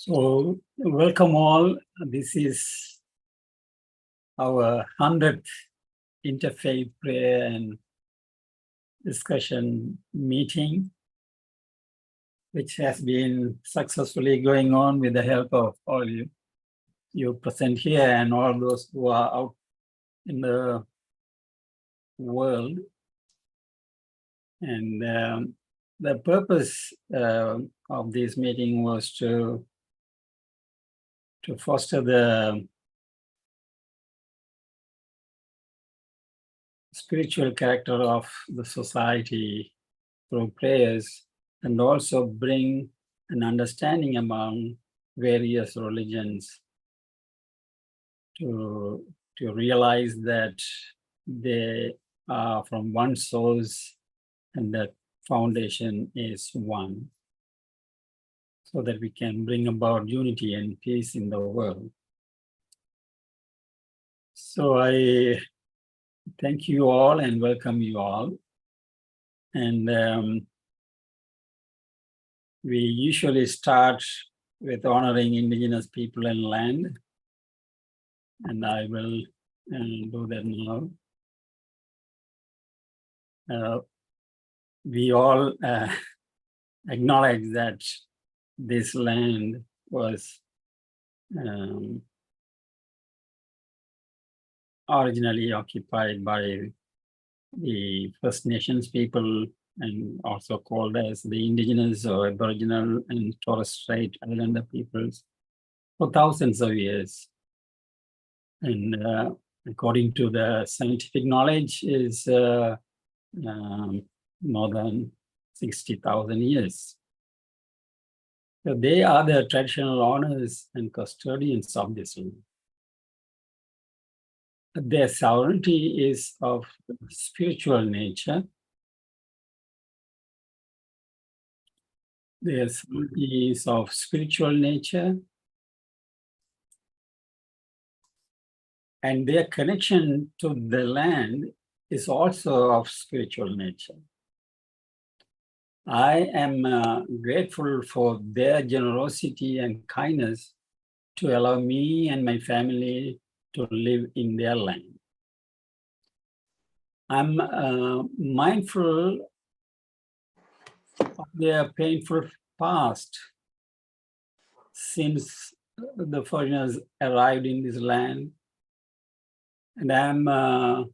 So, welcome all. This is our 100th Interfaith Prayer and Discussion meeting, which has been successfully going on with the help of all you present here and all those who are out in the world. And the purpose of this meeting was to foster the spiritual character of the society through prayers, and also bring an understanding among various religions to realize that they are from one source and that foundation is one, so that we can bring about unity and peace in the world. So I thank you all and welcome you all. And we usually start with honoring indigenous people and land, and I will do that now. We all acknowledge that this land was originally occupied by the First Nations people, and also called as the indigenous or Aboriginal and Torres Strait Islander peoples, for thousands of years. And according to the scientific knowledge, is more than 60,000 years. So they are the traditional owners and custodians of this land. Their sovereignty is of spiritual nature. Their sovereignty is of spiritual nature. And their connection to the land is also of spiritual nature. I am grateful for their generosity and kindness to allow me and my family to live in their land. I'm mindful of their painful past since the foreigners arrived in this land, and I'm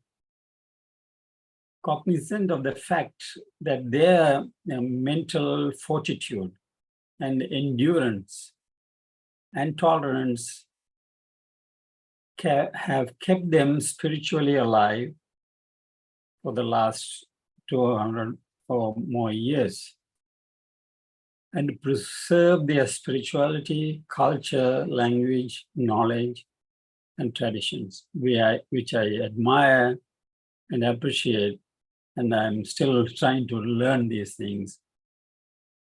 cognizant of the fact that their mental fortitude and endurance and tolerance have kept them spiritually alive for the last 200 or more years, and preserve their spirituality, culture, language, knowledge, and traditions, which I admire and appreciate. And I'm still trying to learn these things,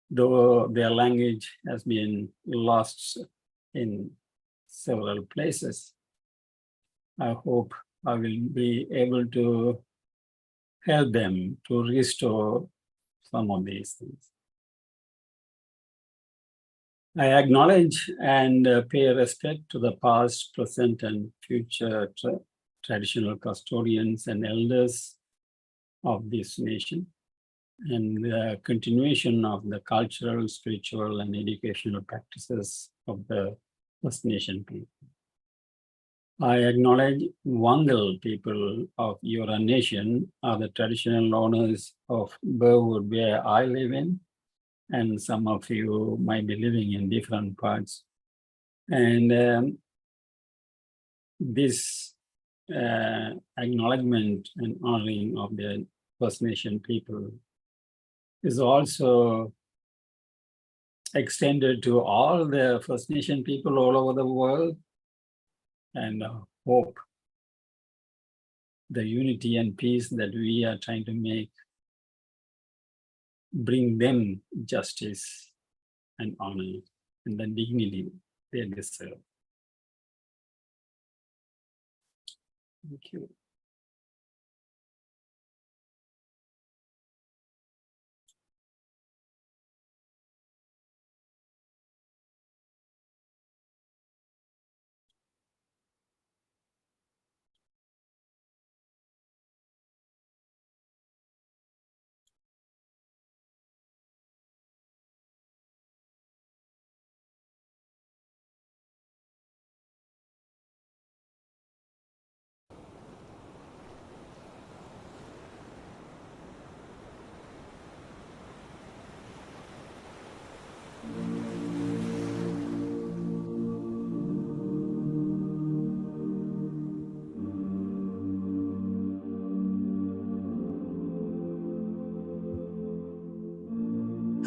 though their language has been lost in several places. I hope I will be able to help them to restore some of these things. I acknowledge and pay respect to the past, present, and future traditional custodians and elders of this nation, and the continuation of the cultural, spiritual, and educational practices of the First Nation people. I acknowledge Wangal people of Eora Nation are the traditional owners of Burwood, where I live in, and some of you might be living in different parts. And this acknowledgement and honoring of the First Nation people is also extended to all the First Nation people all over the world, and hope the unity and peace that we are trying to make bring them justice and honor and the dignity they deserve. Thank you.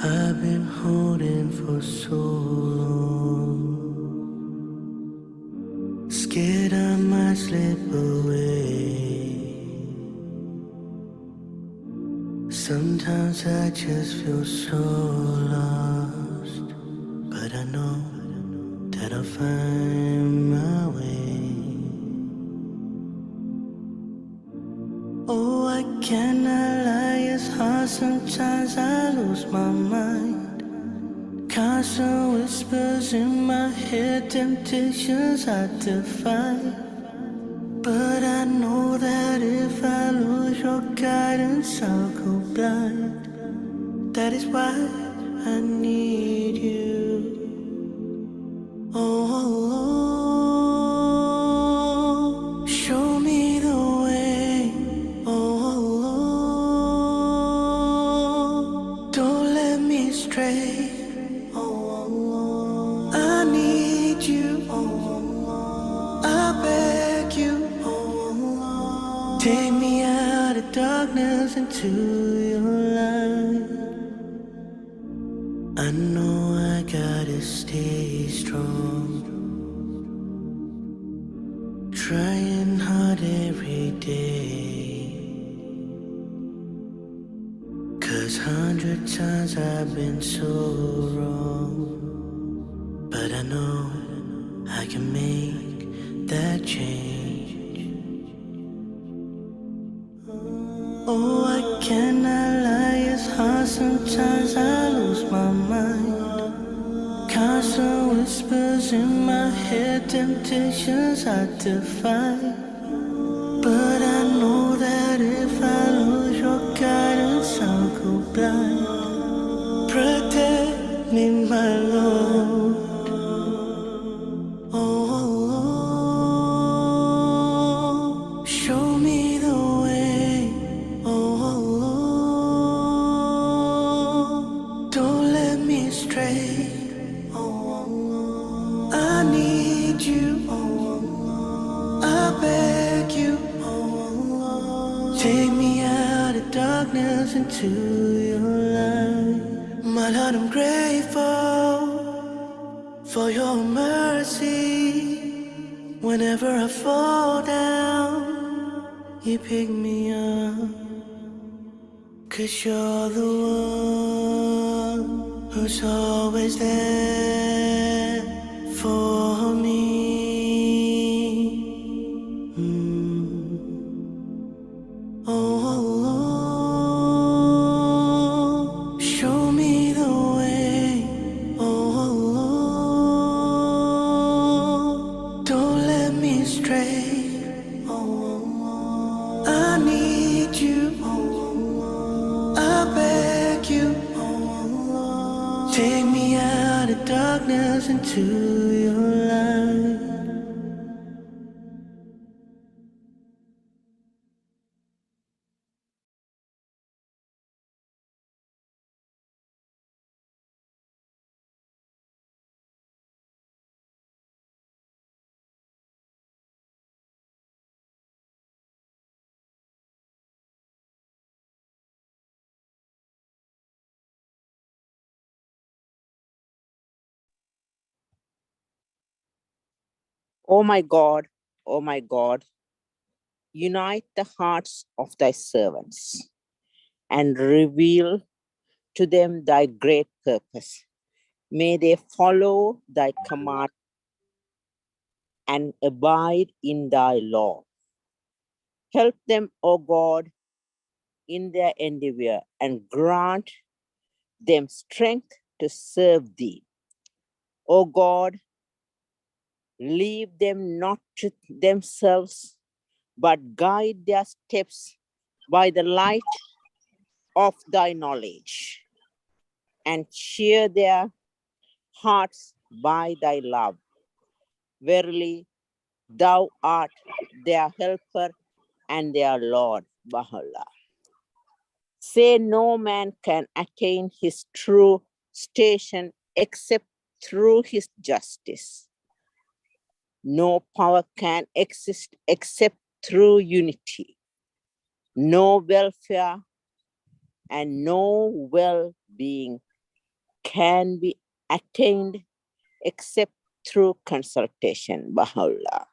I've been holding for so long, scared I might slip away. Sometimes I just feel so lost, but I know that I'll find my way. Oh, I cannot lie, it's hard, sometimes I lose my mind. Constant whispers in my head, temptations hard to fight. But I know that if I lose your guidance, I'll go blind. That is why I need you. Oh, show me the way. Oh, don't let me stray. Oh, I need you. Oh, I beg you. Oh, take me out of darkness into your light. I know I gotta stay strong, trying hard every day. 'Cause 100 times I've been so wrong, but I know I can make that change. Oh, I cannot lie, it's hard, sometimes I lose my mind. Constant whispers in my head, temptations hard to fight. But I know that if I lose your guidance, I'll go blind. Protect me, my Lord. Oh, show me the way. Oh, don't let me stray. I need you. I beg you. Take me out of darkness into your light. My Lord, I'm grateful for your mercy. Whenever I fall down, you pick me up. 'Cause you're the one who's always there for me. Oh, show me the way. Oh, don't let me stray. I need you. I beg you. Take me out of darkness into your light. O my God, unite the hearts of thy servants and reveal to them thy great purpose. May they follow thy command and abide in thy law. Help them, O God, in their endeavor and grant them strength to serve thee. O God, leave them not to themselves, but guide their steps by the light of thy knowledge, and cheer their hearts by thy love. Verily, thou art their helper and their Lord. Baha'u'llah. Say no man can attain his true station except through his justice. No power can exist except through unity. No welfare and no well-being can be attained except through consultation. Baha'u'llah.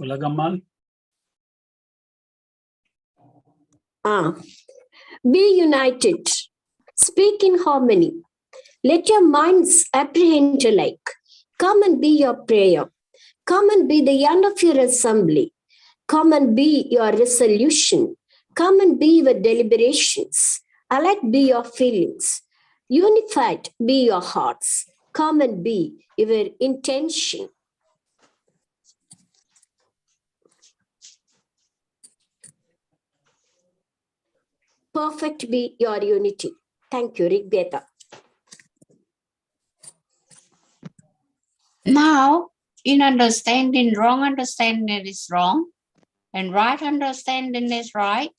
Ulagamal. Be united. Speak in harmony. Let your minds apprehend alike. Come and be your prayer. Come and be the end of your assembly. Come and be your resolution. Come and be your deliberations. Alike be your feelings. Unified be your hearts. Come and be your intention. Perfect be your unity. Thank you, Rigveda. Now, in understanding, wrong understanding is wrong, and right understanding is right.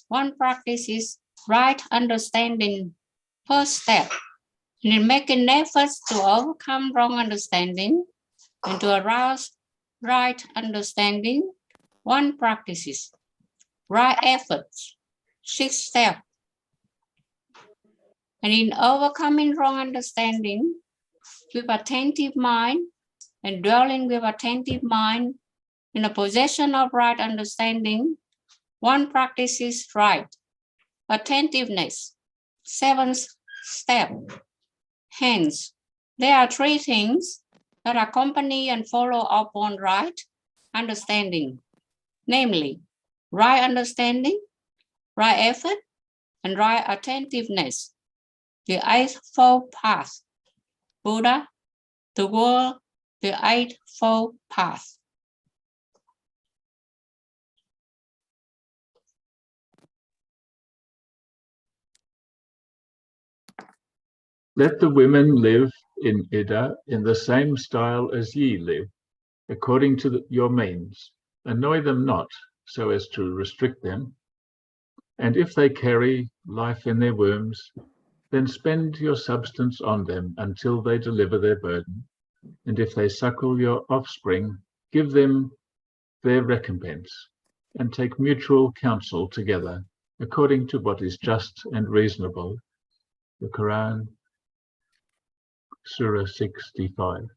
One practice is right understanding first step. And in making efforts to overcome wrong understanding and to arouse right understanding, one practice is right efforts, 6 steps. And in overcoming wrong understanding, with attentive mind and dwelling with attentive mind in the possession of right understanding, one practice is right attentiveness, 7th step. Hence, there are 3 things that accompany and follow upon right understanding, namely right understanding, right effort, and right attentiveness. The 8th path, Buddha, the world, the 8th path. Let the women live in Ida in the same style as ye live, according to your means. Annoy them not, so as to restrict them. And if they carry life in their wombs, then spend your substance on them until they deliver their burden. And if they suckle your offspring, give them their recompense, and take mutual counsel together, according to what is just and reasonable. The Quran, Surah 65.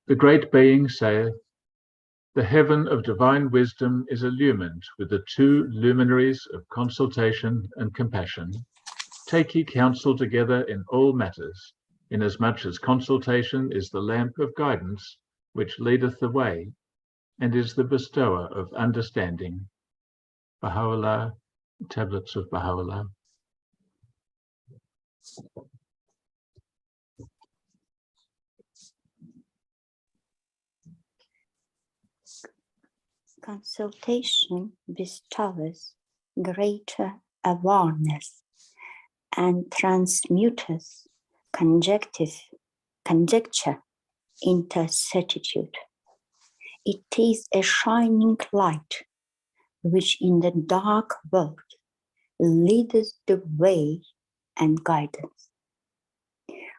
The Great Being saith, the heaven of divine wisdom is illumined with the 2 luminaries of consultation and compassion. Take ye counsel together in all matters, inasmuch as consultation is the lamp of guidance which leadeth the way, and is the bestower of understanding. Baha'u'llah, Tablets of Baha'u'llah. Consultation bestows greater awareness and transmutes conjecture into certitude. It is a shining light which in the dark world leads the way and guidance.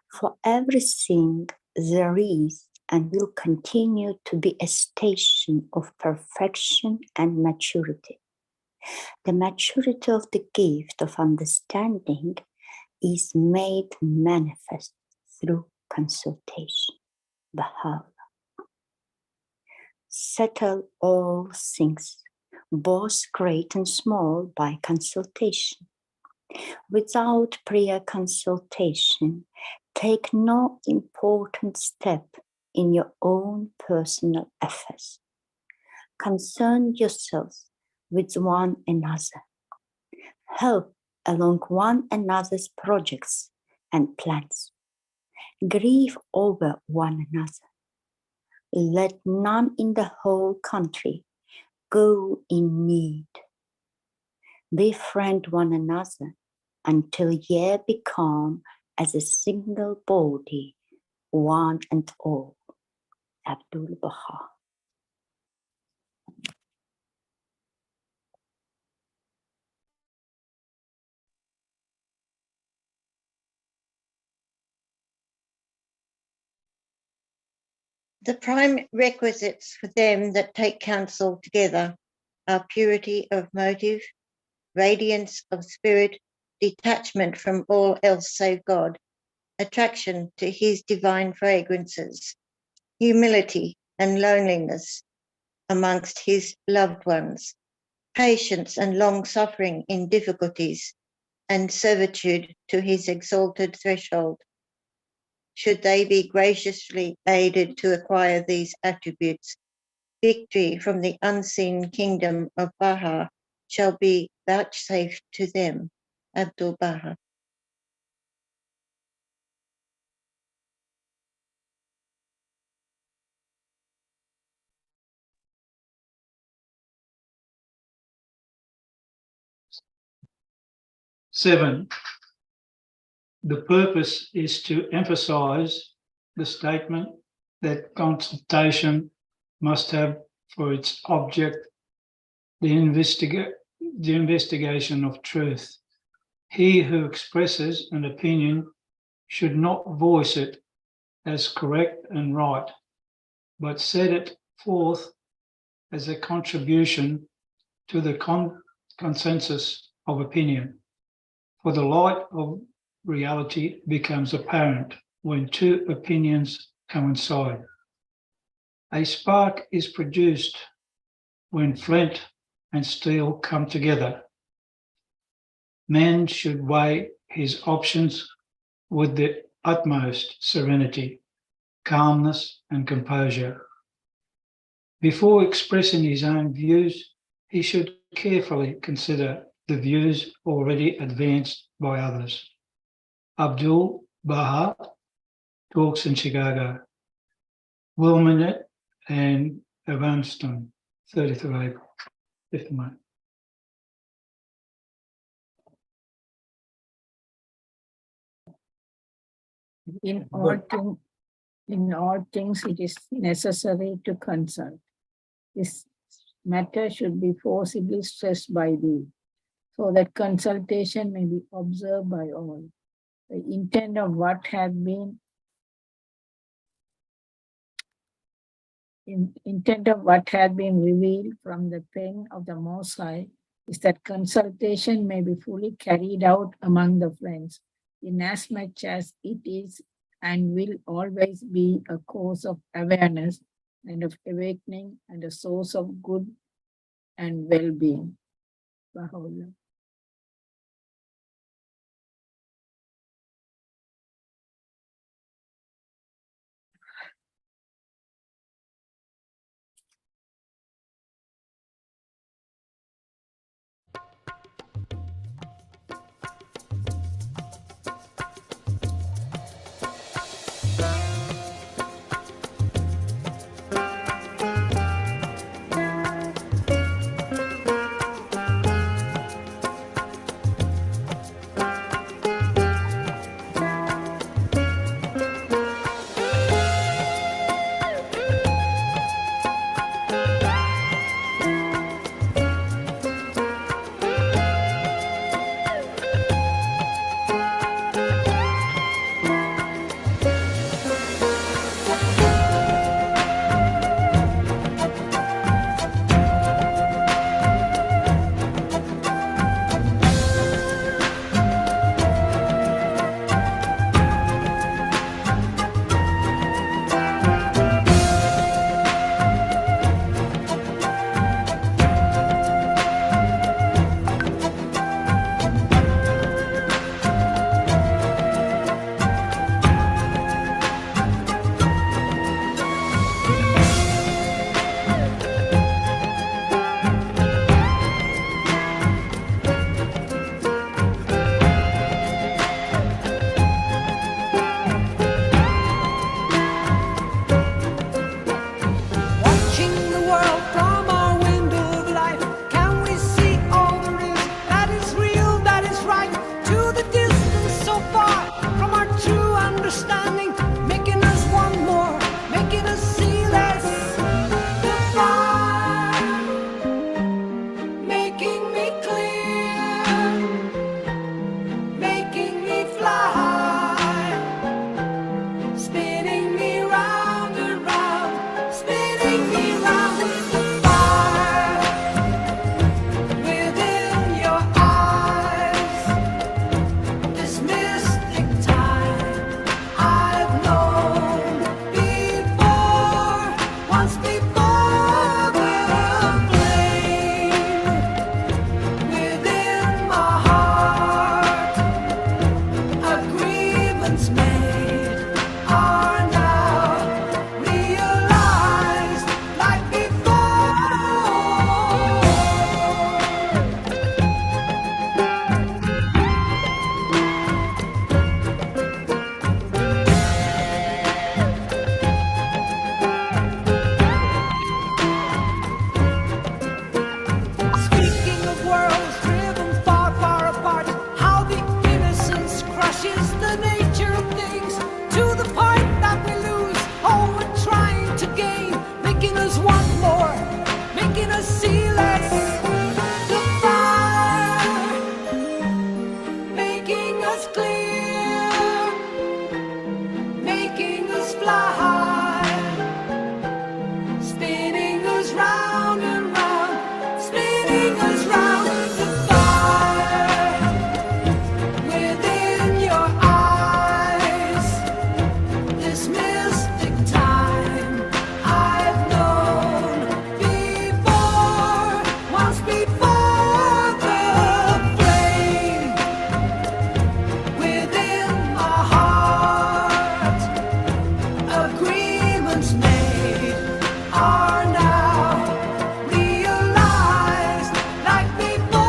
For everything there is and will continue to be a station of perfection and maturity. The maturity of the gift of understanding is made manifest through consultation. Baha'u'llah. Settle all things, both great and small, by consultation. Without prior consultation, take no important step in your own personal affairs. Concern yourselves with one another. Help along one another's projects and plans. Grieve over one another. Let none in the whole country go in need. Befriend one another until ye become as a single body one and all. Abdul Baha. The prime requisites for them that take counsel together are purity of motive, radiance of spirit, detachment from all else save God, attraction to his divine fragrances, humility and loneliness amongst his loved ones, patience and long suffering in difficulties, and servitude to his exalted threshold. Should they be graciously aided to acquire these attributes, victory from the unseen kingdom of Baha shall be vouchsafed to them. Abdul Baha. Seven, the purpose is to emphasize the statement that consultation must have for its object the investigation of truth. He who expresses an opinion should not voice it as correct and right, but set it forth as a contribution to the consensus of opinion. For the light of reality becomes apparent when two opinions coincide. A spark is produced when flint and steel come together. Man should weigh his options with the utmost serenity, calmness, and composure. Before expressing his own views, he should carefully consider the views already advanced by others. Abdul Baha talks in Chicago. Wilmington and Evanston, 30th of April, 5th of May. In all things, it is necessary to consult. This matter should be forcibly stressed by thee, so that consultation may be observed by all. The intent of what hath been revealed from the pen of the Most High is that consultation may be fully carried out among the friends, inasmuch as it is and will always be a cause of awareness and of awakening and a source of good and well-being. Baha'u'llah. agreements made are now realized like before. Speaking of worlds driven far, far apart, how the innocence crushes the nature of things to the point that we lose all we're trying to gain, making us want more, making us see less. The fire, making us clear, making us fly, spinning us round and round, spinning us round. The fire within your eyes, this mystic time I've known before, once before. The flame within my heart, agreements made are now realized like before.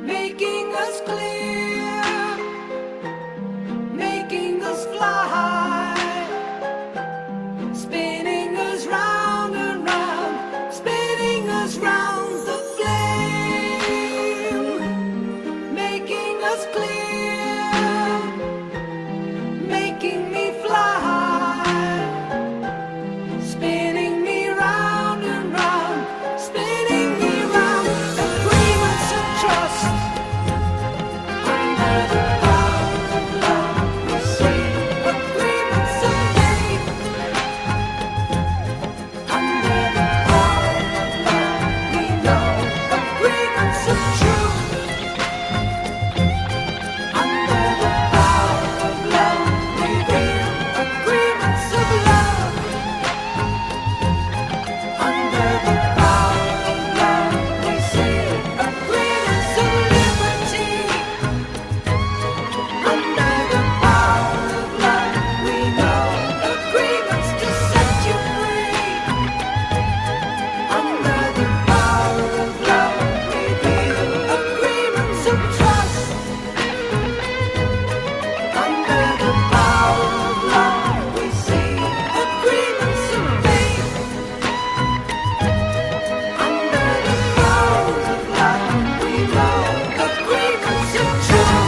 Making us clear, making us fly, spinning us round and round, spinning us round. The flame, making us clear, making me fly, spinning me round and round, spinning me round. Agreements of trust, under the power of love we see. Agreements of faith, under the power of love we know. Agreements of truth, under the power of love we feel. Agreements of love, under the power of love we see. Agreements of liberty, under the power of love we know. Agreements to set you free, under the power of love we feel. Agreements of trust, under the power of love we see. Agreements of faith, under the power of love we know. Agreements of truth.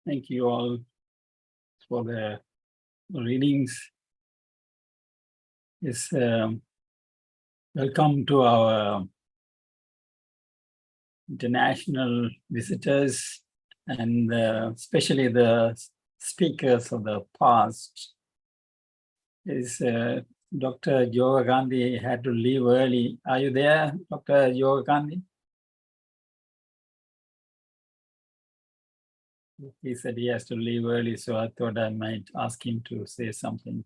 Thank you all for the readings. Yes, welcome to our international visitors and especially the speakers of the past. Is Dr. Yoga Gandhi had to leave early. Are you there, Dr. Yoga Gandhi? He said he has to leave early, so I thought I might ask him to say something.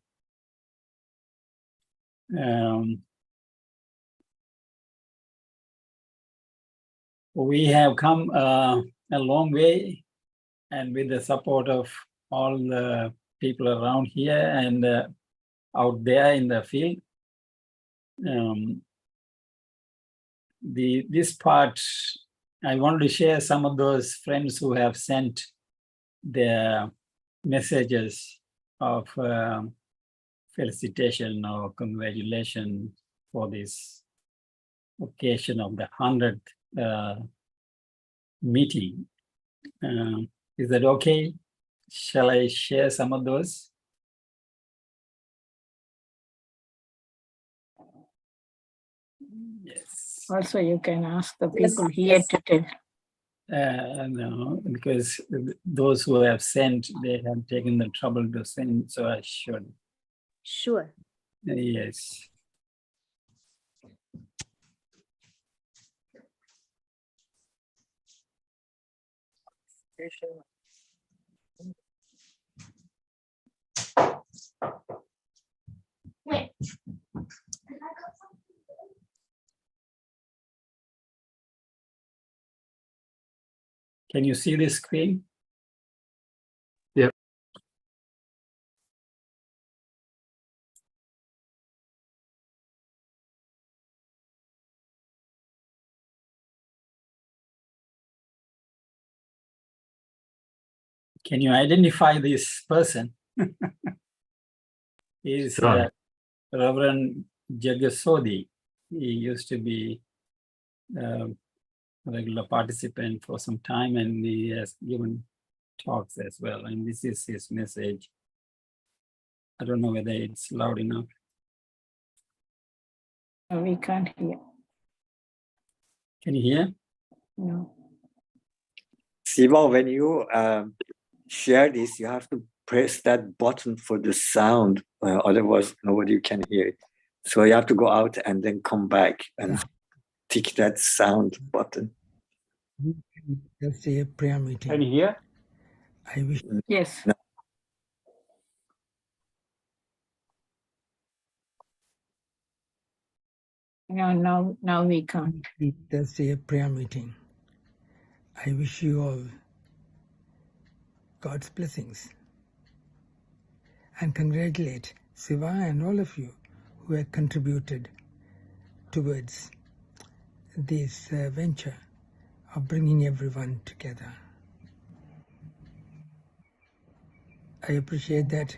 We have come a long way, and with the support of all the people around here and out there in the field, this part, I wanted to share some of those friends who have sent their messages of felicitation or congratulation for this occasion of the 100th meeting. Is that okay? Shall I share some of those? Yes. Also, you can ask the people here to tell. No, because those who have sent, they have taken the trouble to send, so I should. Sure. Yes. Wait. Can you see the screen? Yep. Can you identify this person? He's Sure. Reverend Jagasodi. He used to be a regular participant for some time, and he has given talks as well. And this is his message. I don't know whether it's loud enough. We can't hear. Can you hear? No. Siva, when you share this, you have to press that button for the sound, otherwise nobody can hear it. So you have to go out and then come back and tick that sound button. Just a prayer meeting. Can you hear? I wish Yes. No. No, now we can't. that's a prayer meeting. I wish you all God's blessings and congratulate Siva and all of you who have contributed towards this venture of bringing everyone together. I appreciate that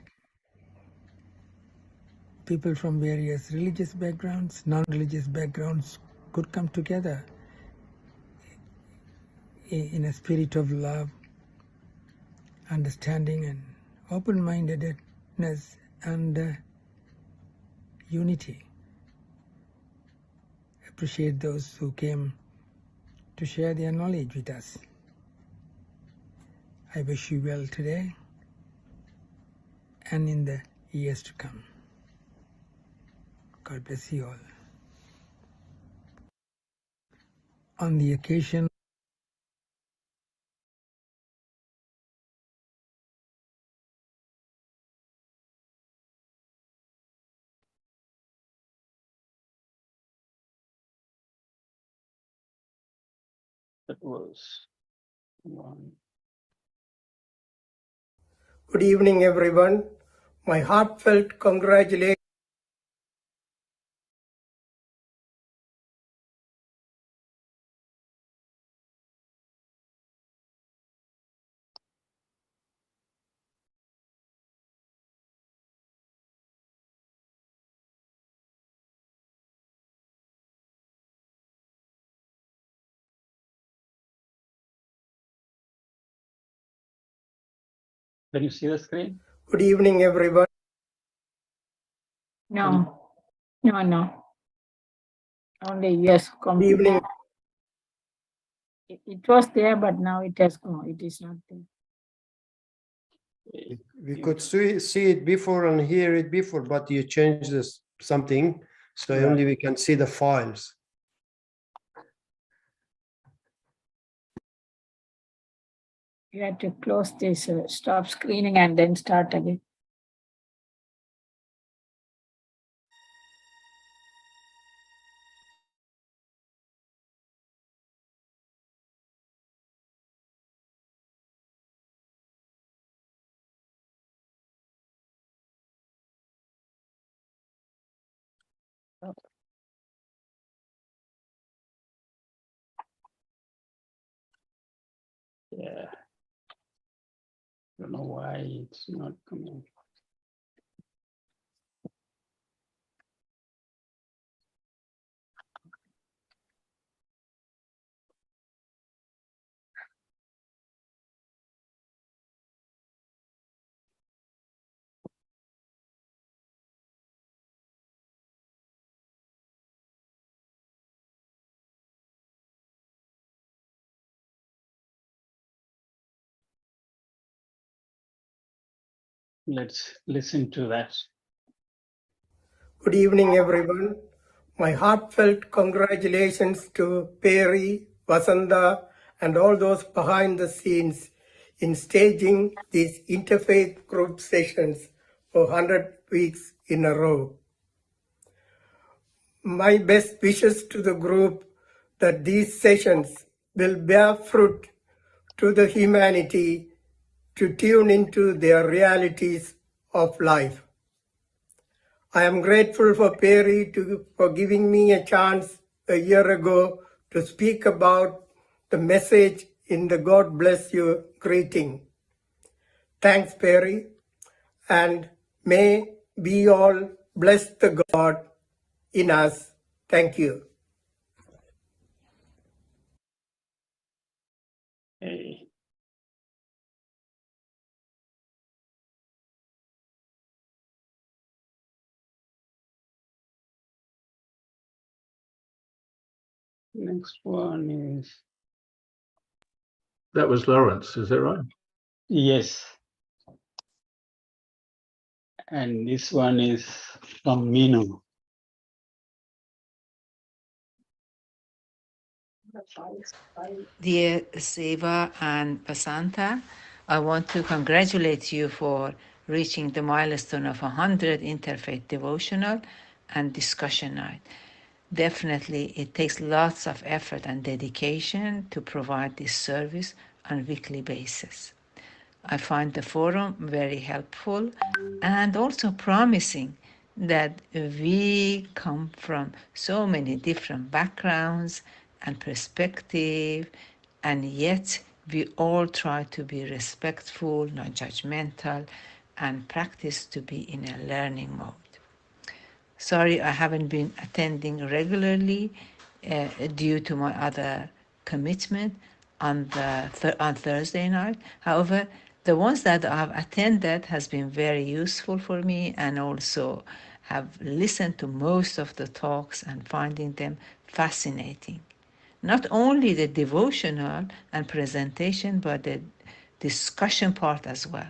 people from various religious backgrounds, non-religious backgrounds could come together in a spirit of love, understanding and open-mindedness and unity. Appreciate those who came to share their knowledge with us. I wish you well today and in the years to come. God bless you all. On the occasion That was one. Good evening, everyone. My heartfelt congratulations. Can you see the screen? Good evening, everyone. No. Only yes. Good evening. It was there, but now it has gone. It is not there. We could see it before and hear it before, but you changed this something, so Right. only we can see the files. You have to close this, stop screening and then start again. Yeah. Don't know why it's not coming. Let's listen to that. Good evening, everyone. My heartfelt congratulations to Perry, Vasanta, and all those behind the scenes in staging these interfaith group sessions for 100 weeks in a row. My best wishes to the group that these sessions will bear fruit to the humanity to tune into their realities of life. I am grateful for Perry for giving me a chance a year ago to speak about the message in the God bless you greeting. Thanks, Perry, and may we all bless the God in us. Thank you. Hey. Next one is. That was Lawrence, is that right? Yes. And this one is from Minu. Dear Seva and Vasanta, I want to congratulate you for reaching the milestone of 100 Interfaith Devotional and Discussion Night. Definitely, it takes lots of effort and dedication to provide this service on a weekly basis. I find the forum very helpful and also promising that we come from so many different backgrounds and perspectives, and yet we all try to be respectful, non-judgmental, and practice to be in a learning mode. Sorry, I haven't been attending regularly due to my other commitment on Thursday night. However, the ones that I have attended has been very useful for me, and also have listened to most of the talks and finding them fascinating. Not only the devotional and presentation, but the discussion part as well.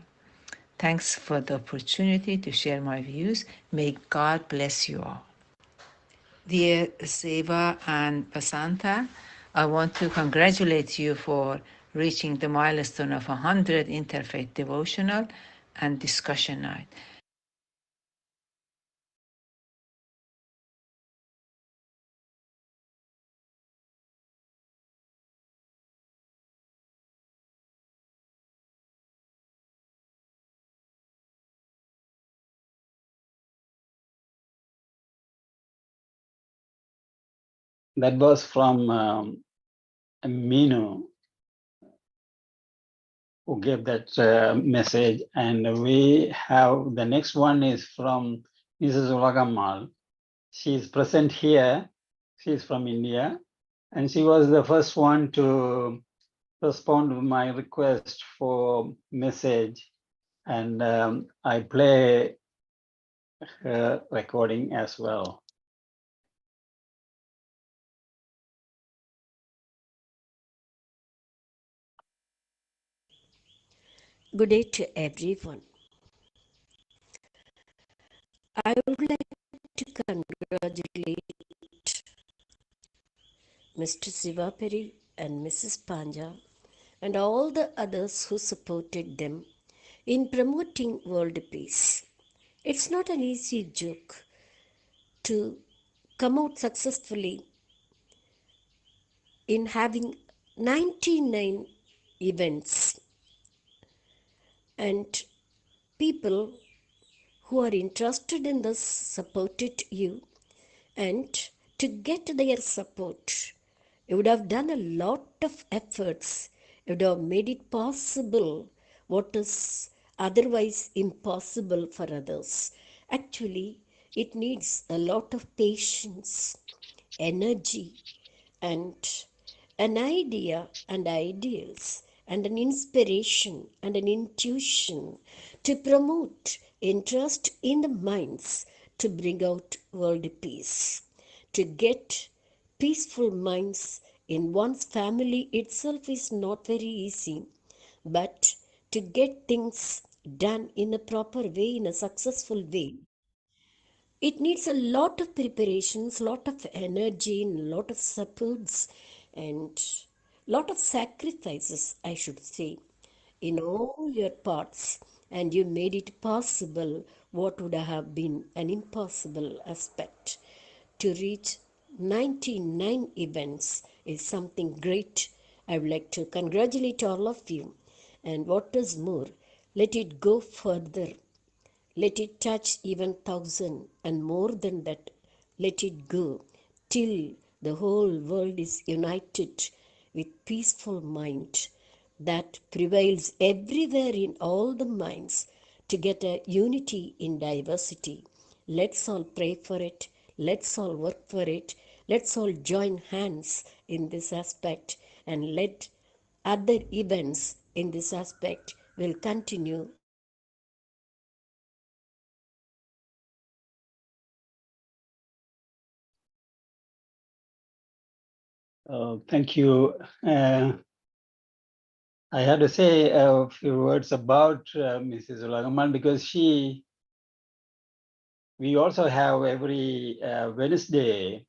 Thanks for the opportunity to share my views. May God bless you all. Dear Seva and Vasanta, I want to congratulate you for reaching the milestone of 100 Interfaith Devotional and Discussion Night. That was from Minu, who gave that message. And we have the next one is from Mrs. Ulagamal. She is present here. She is from India, and she was the first one to respond to my request for message. And I play her recording as well. Good day to everyone. I would like to congratulate Mr. Siva Peri and Mrs. Panja and all the others who supported them in promoting world peace. It's not an easy joke to come out successfully in having 99 events, and people who are interested in this supported you, and to get their support, you would have done a lot of efforts. You would have made it possible what is otherwise impossible for others. Actually, it needs a lot of patience, energy, and an idea and ideals and an inspiration and an intuition to promote interest in the minds to bring out world peace. To get peaceful minds in one's family itself is not very easy, but to get things done in a proper way, in a successful way, it needs a lot of preparations, lot of energy, and lot of supports, and lot of sacrifices, I should say, in all your parts. And you made it possible what would have been an impossible aspect. To reach 99 events is something great. I would like to congratulate all of you. And what is more, let it go further. Let it touch even 1,000 and more than that. Let it go till the whole world is united with peaceful mind that prevails everywhere in all the minds to get a unity in diversity. Let's all pray for it. Let's all work for it. Let's all join hands in this aspect, and let other events in this aspect will continue. Thank you. I had to say a few words about Mrs. Ulagamal because we also have every Wednesday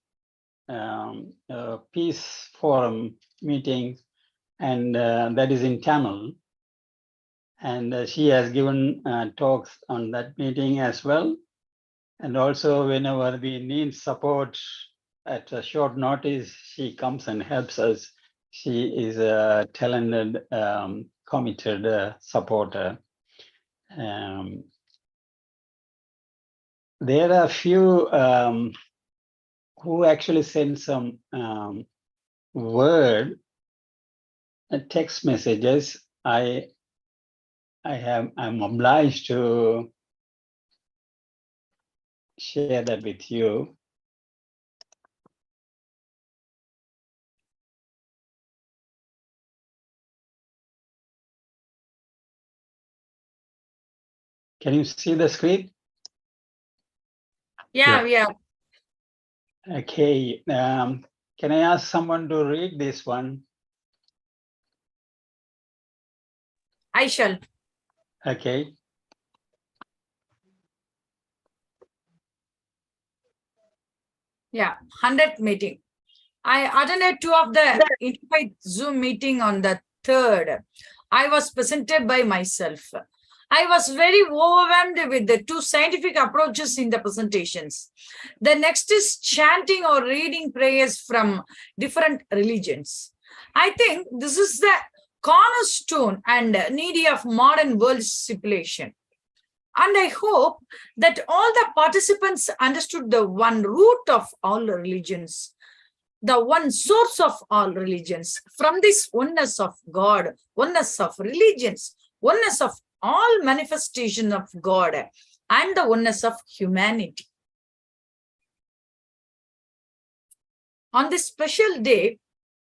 peace forum meeting, and that is in Tamil. And she has given talks on that meeting as well. And also whenever we need support at a short notice, she comes and helps us. She is a talented, committed supporter. There are a few who actually send some word text messages. I'm obliged to share that with you. Can you see the screen? Yeah. Okay. Can I ask someone to read this one? I shall. Okay. Yeah, 100th meeting. I attended 2 of the Interfaith Zoom meeting on the 3rd. I was presented by myself. I was very overwhelmed with the 2 scientific approaches in the presentations. The next is chanting or reading prayers from different religions. I think this is the cornerstone and need of modern world civilization. And I hope that all the participants understood the one root of all religions, the one source of all religions. From this oneness of God, oneness of religions, oneness of all manifestation of God, and the oneness of humanity. On this special day,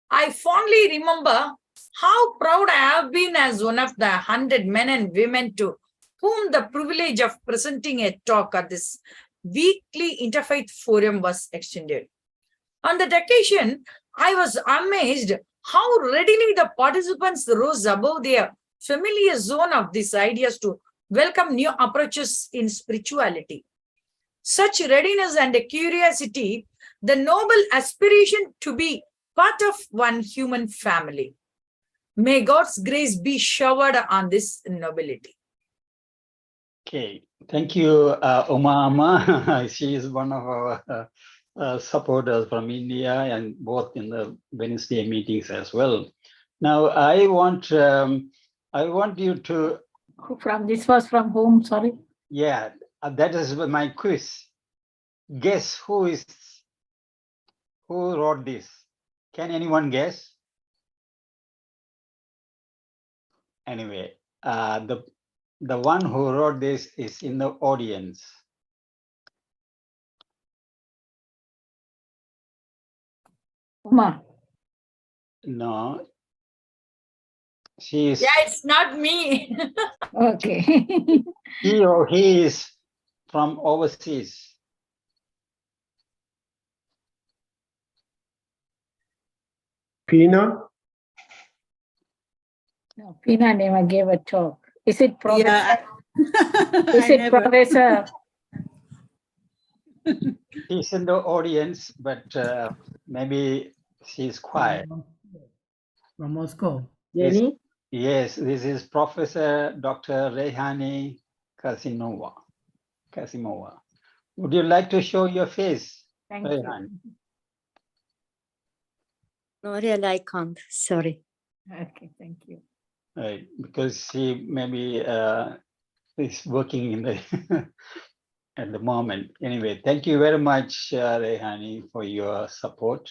I fondly remember how proud I have been as one of the 100 men and women to whom the privilege of presenting a talk at this weekly Interfaith Forum was extended. On that occasion, I was amazed how readily the participants rose above their familiar zone of these ideas to welcome new approaches in spirituality. Such readiness and curiosity, the noble aspiration to be part of one human family. May God's grace be showered on this nobility. Okay, thank you, Uma. She is one of our supporters from India and both in the Wednesday meetings as well. Now, I want you to. This was from whom? Sorry. Yeah, that is my quiz. Guess who wrote this? Can anyone guess? Anyway, the one who wrote this is in the audience. Uma. No, she is. Yeah, it's not me. Okay. He or he is from overseas. Pina? No, Pina never gave a talk. Is it Professor? Yeah, Is it Professor? He's in the audience, but maybe she's quiet. From Moscow. Jenny? Yes, this is Professor Dr. Rehani Kasimova. Would you like to show your face, Thank Rehani? No, really, I can't. Sorry. Okay, thank you. Right, because she maybe is working in the at the moment. Anyway, thank you very much, Rehani, for your support.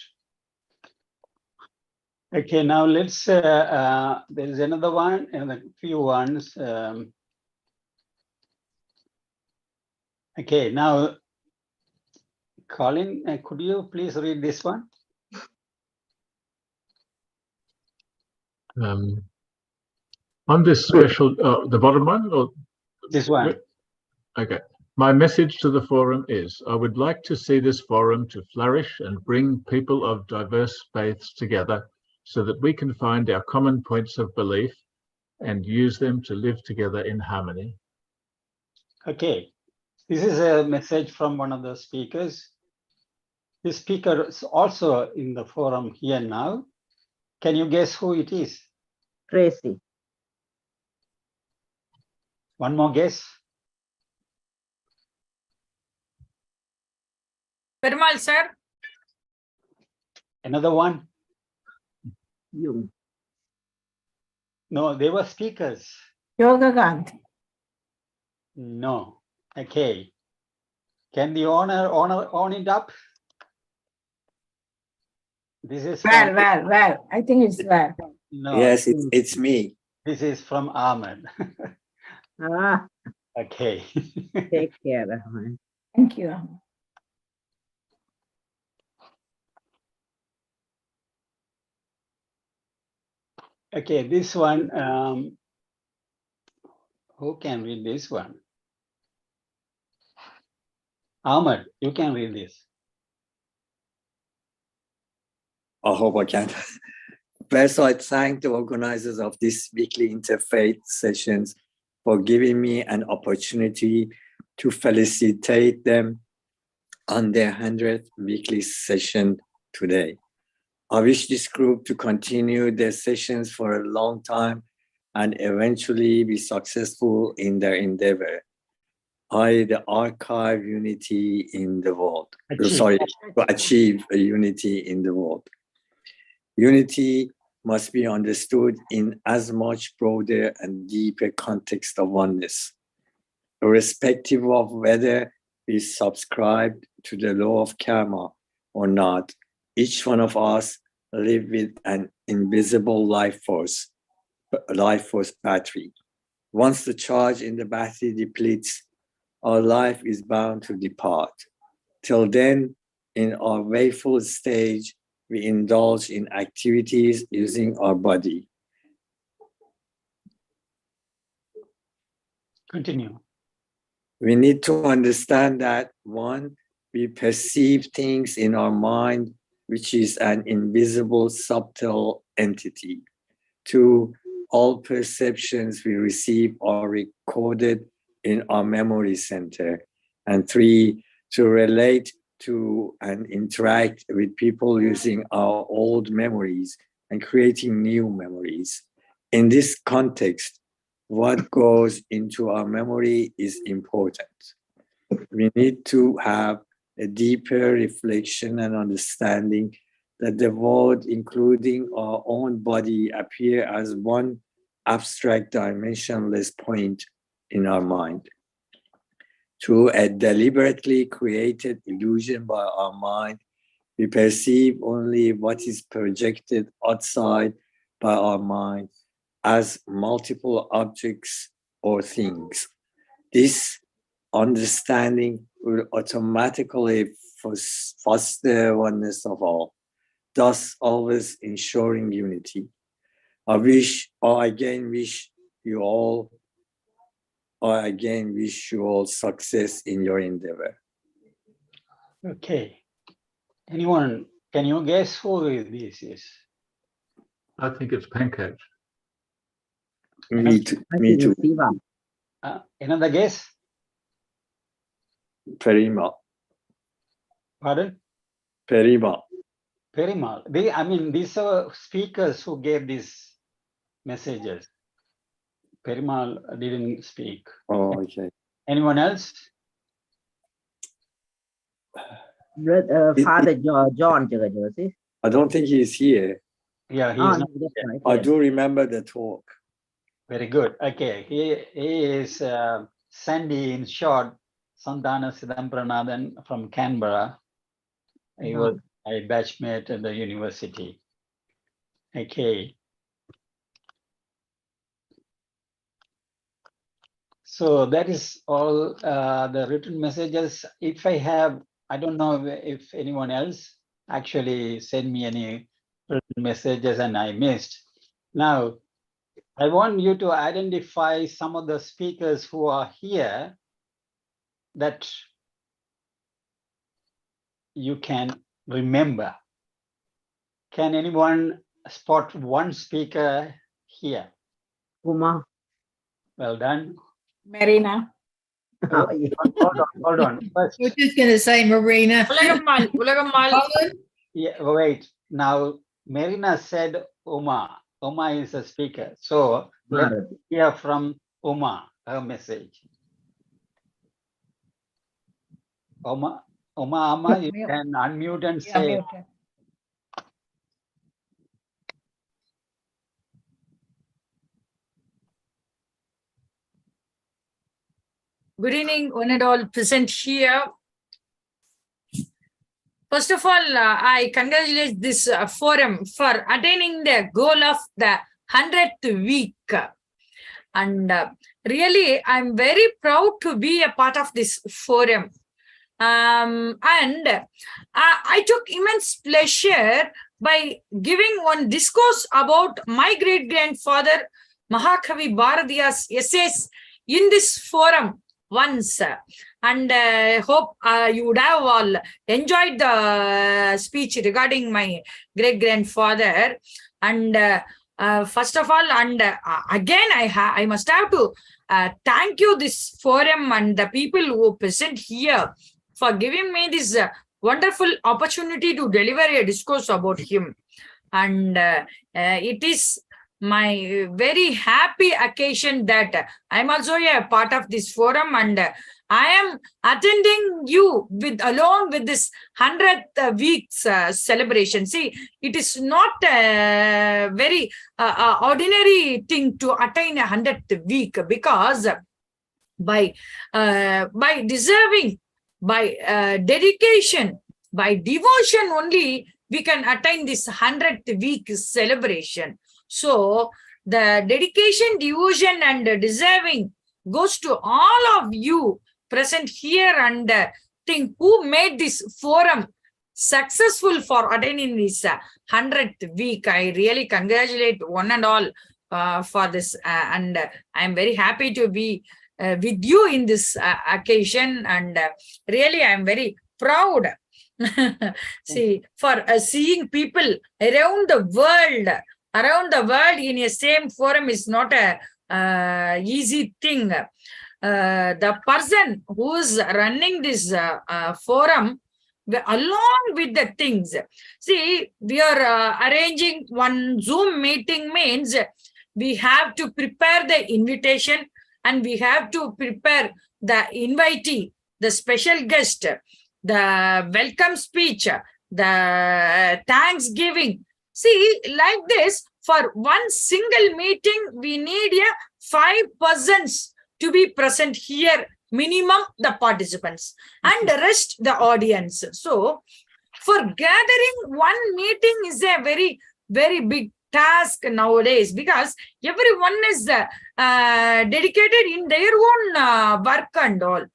Okay, now let's, there is another one and a few ones. Okay, now, Colin, could you please read this one? On this special, the bottom one? Or this one. Okay. My message to the forum is, I would like to see this forum to flourish and bring people of diverse faiths together so that we can find our common points of belief and use them to live together in harmony. Okay, this is a message from one of the speakers. This speaker is also in the forum here now. Can you guess who it is? Tracy. One more guess. Perumal, sir. Another one. You. No, they were speakers. Yogakant. No. Okay. Can the owner own it up? This is from, Well. I think it's well. no. Yes, it's me. This is from Ahmed. Ah, Okay. take care, Rahman. Thank you. Okay, this one. Who can read this one? Ahmed, you can read this. I hope I can. First, I thank the organizers of this weekly interfaith sessions for giving me an opportunity to felicitate them on their 100th weekly session today. I wish this group to continue their sessions for a long time and eventually be successful in their endeavor. The archive unity in the world. Achieve a unity in the world. Unity must be understood in as much broader and deeper context of oneness, irrespective of whether we subscribe to the law of karma or not. Each one of us live with an invisible life force battery. Once the charge in the battery depletes, our life is bound to depart. Till then, in our wakeful stage, we indulge in activities using our body. Continue. We need to understand that, one, we perceive things in our mind, which is an invisible, subtle entity. Two, all perceptions we receive are recorded in our memory center. And three, to relate to and interact with people using our old memories and creating new memories. in this context, what goes into our memory is important. We need to have a deeper reflection and understanding that the world, including our own body, appear as one abstract, dimensionless point in our mind. Through a deliberately created illusion by our mind, we perceive only what is projected outside by our mind as multiple objects or things. This understanding will automatically foster oneness of all, thus always ensuring unity. I again wish you all success in your endeavor. Okay. Anyone, can you guess who this is? I think it's Pancake. Me too. Me too. Siva. Another guess? Perimal. Pardon? Perimal. Perimal. These are speakers who gave these messages. Perimal didn't speak. Oh, okay. Anyone else? Father John, I don't think he's here. Yeah, he's not that's here. right. I do remember the talk. Very good. Okay, he is Sandy, in short, Santana Siddhampranathan from Canberra. He was a batchmate at the university. Okay. So that is all the written messages. If I have, I don't know if anyone else actually sent me any written messages and I missed. Now, I want you to identify some of the speakers who are here that you can remember. Can anyone spot one speaker here? Uma. Well done. Marina. Hold on. First, We're just going to say Marina. Ulagammal. yeah, wait. Now, Marina said Uma. Uma is a speaker. So let's hear from Uma, her message. Uma, you can unmute and say. Good evening, one and all present here. First of all, I congratulate this forum for attaining the goal of the 100th week. And really, I'm very proud to be a part of this forum. And I took immense pleasure by giving one discourse about my great-grandfather, Mahakavi Bharatiya's essays in this forum once. And hope you would have all enjoyed the speech regarding my great-grandfather. And first of all, and again, I must have to thank you, this forum and the people who present here for giving me this wonderful opportunity to deliver a discourse about him. And it is my very happy occasion that I'm also a part of this forum, and I am attending you along with this 100th week's celebration. See, it is not a very ordinary thing to attain 100th week, because by deserving, by dedication, by devotion only, we can attain this 100th week celebration. So the dedication, devotion, and deserving goes to all of you present here, and think who made this forum successful for attaining this 100th week. I really congratulate one and all for this, and I'm very happy to be with you in this occasion, and really I'm very proud. See, for seeing people around the world in a same forum is not a easy thing. The person who's running this forum, along with the things, see, we are arranging one Zoom meeting means we have to prepare the invitation, and we have to prepare the invitee, the special guest, the welcome speech, the Thanksgiving. See, like this, for one single meeting, we need 5 persons to be present here, minimum the participants, and the rest the audience. So, for gathering one meeting is a very, very big task nowadays, because everyone is dedicated in their own work and all.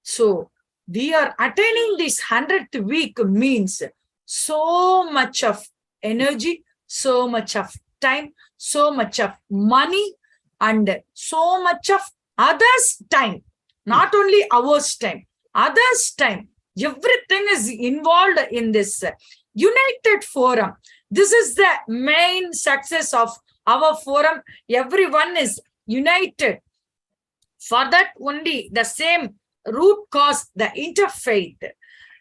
So, we are attaining this 100th week means so much of energy, so much of time, so much of money, and so much of others' time. Not only ours time, others' time. Everything is involved in this united forum. This is the main success of our forum. Everyone is united. For that only, the same root cause, the interfaith.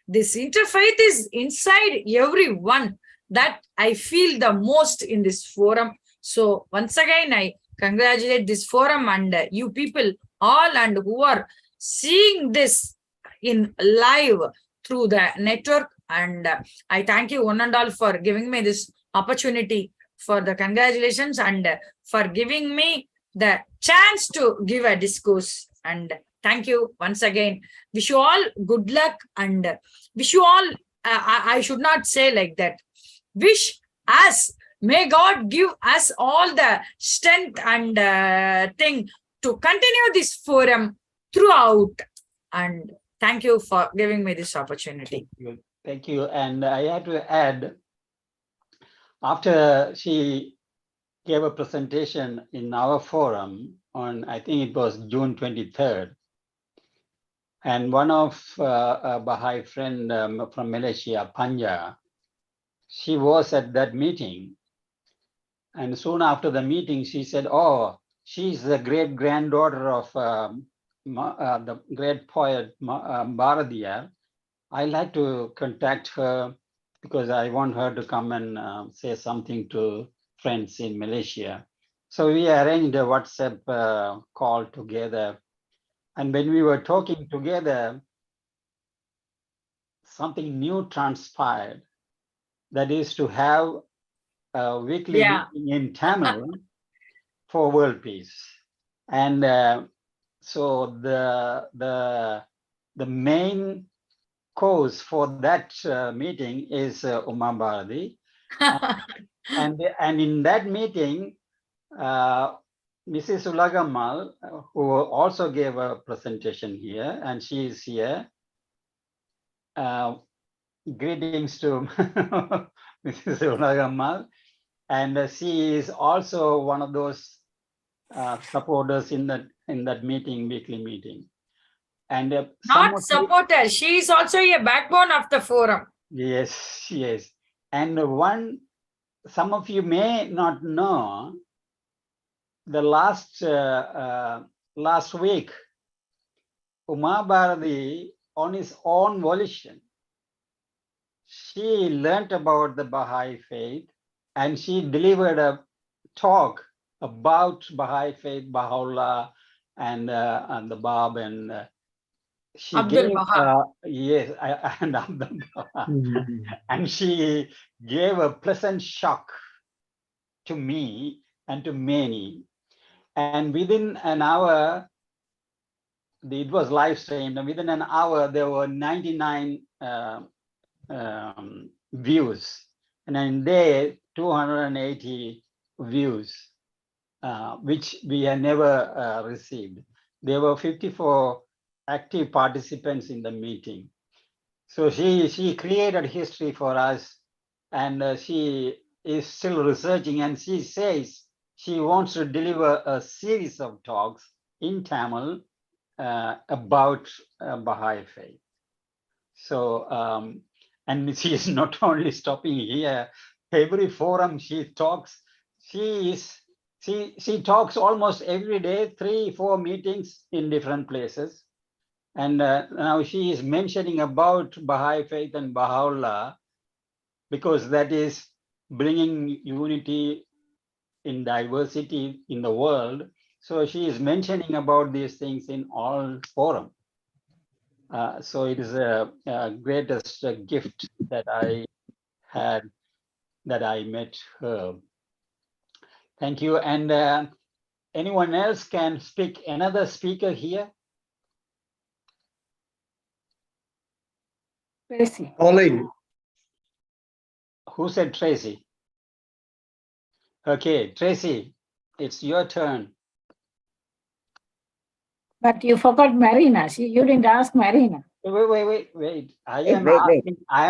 This interfaith is inside everyone, that I feel the most in this forum. So once again, I congratulate this forum and you people all, and who are seeing this in live through the network. And I thank you one and all for giving me this opportunity for the congratulations, and for giving me the chance to give a discourse. And thank you once again. Wish you all good luck, and wish you all, I should not say like that. Wish us, may God give us all the strength and thing to continue this forum throughout. And thank you for giving me this opportunity. Thank you. And I had to add, after she gave a presentation in our forum on, I think it was June 23rd, and one of a Baha'i friend from Malaysia, Panja, she was at that meeting. And soon after the meeting, she said, oh, she's the great granddaughter of the great poet Bharadiyar. I like to contact her because I want her to come and say something to friends in Malaysia. So we arranged a WhatsApp call together. And when we were talking together, something new transpired. That is to have a weekly meeting in Tamil for world peace. And so the main cause for that meeting is Uma Bharati. and in that meeting, Mrs. Ulagamal, who also gave a presentation here, and she is here. Greetings to Mrs. Ulagamal. And she is also one of those supporters in that meeting, weekly meeting. And not supporter, she is also a backbone of the forum. Yes, yes. And some of you may not know, the last week, Uma Bharati, on his own volition, she learnt about the Baha'i faith, and she delivered a talk about Baha'i faith, Baha'u'llah, and the Bab, and she Abdul gave, Baha. yes, and Abdul Baha. And she gave a pleasant shock to me and to many. And within an hour, it was live streamed, and within an hour, there were 99 views. And in there, 280 views, which we had never received. There were 54 active participants in the meeting. So she created history for us, and she is still researching, and she says she wants to deliver a series of talks in Tamil about Baha'i faith. So, and she is not only stopping here, every forum she talks, she talks almost every day, 3-4 meetings in different places. And now she is mentioning about Baha'i faith and Baha'u'llah, because that is bringing unity in diversity in the world. So she is mentioning about these things in all forums. So it is a greatest gift that I had, that I met her. Thank you. And anyone else can speak? Another speaker here? Tracy. Pauline. Who said Tracy? Okay, Tracy, it's your turn. But you forgot Marina. You didn't ask Marina. Wait. I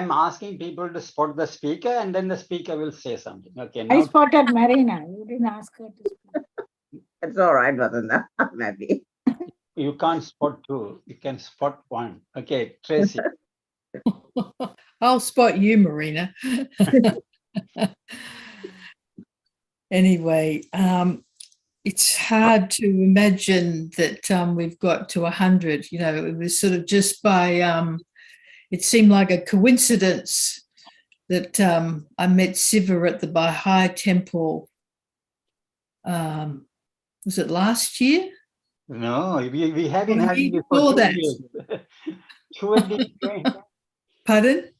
am asking people to spot the speaker, and then the speaker will say something. Okay. I Now spotted Marina. You didn't ask her to speak. It's all right, Vasanta. I'm happy. you can't spot two. You can spot one. Okay, Tracy. I'll spot you, Marina. Anyway, it's hard to imagine that we've got to 100. You know, it was sort of just by, it seemed like a coincidence that I met Siva at the Baha'i temple. Was it last year? No, we have been having this for 2 that. years. 2020. Pardon?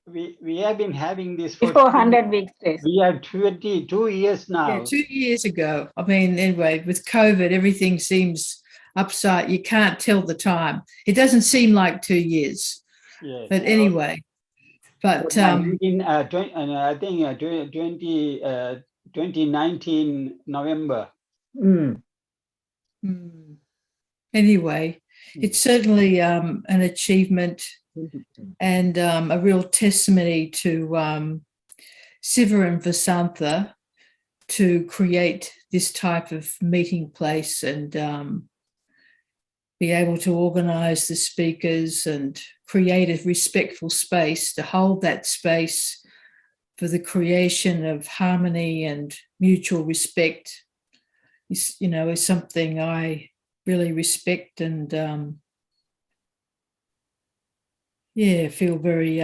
We have been having this for before 100 weeks. We are 22 years now. Yeah, 2 years ago. I mean, anyway, with COVID, everything seems upside. You can't tell the time. It doesn't seem like 2 years. Yes. But anyway, but I think 2019 November. Anyway, it's certainly an achievement and a real testimony to Siva and Vasantha to create this type of meeting place and be able to organise the speakers and create a respectful space to hold that space for the creation of harmony and mutual respect. Is something I really respect and feel very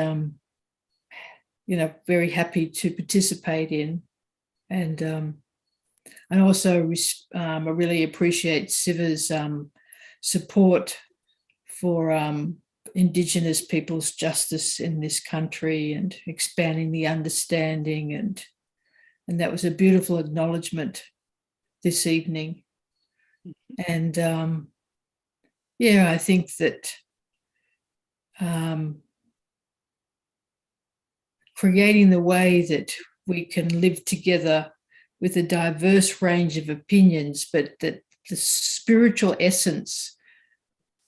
very happy to participate in. And I also I really appreciate Siva's support for Indigenous people's justice in this country and expanding the understanding, and that was a beautiful acknowledgement this evening. And I think that creating the way that we can live together with a diverse range of opinions, but that the spiritual essence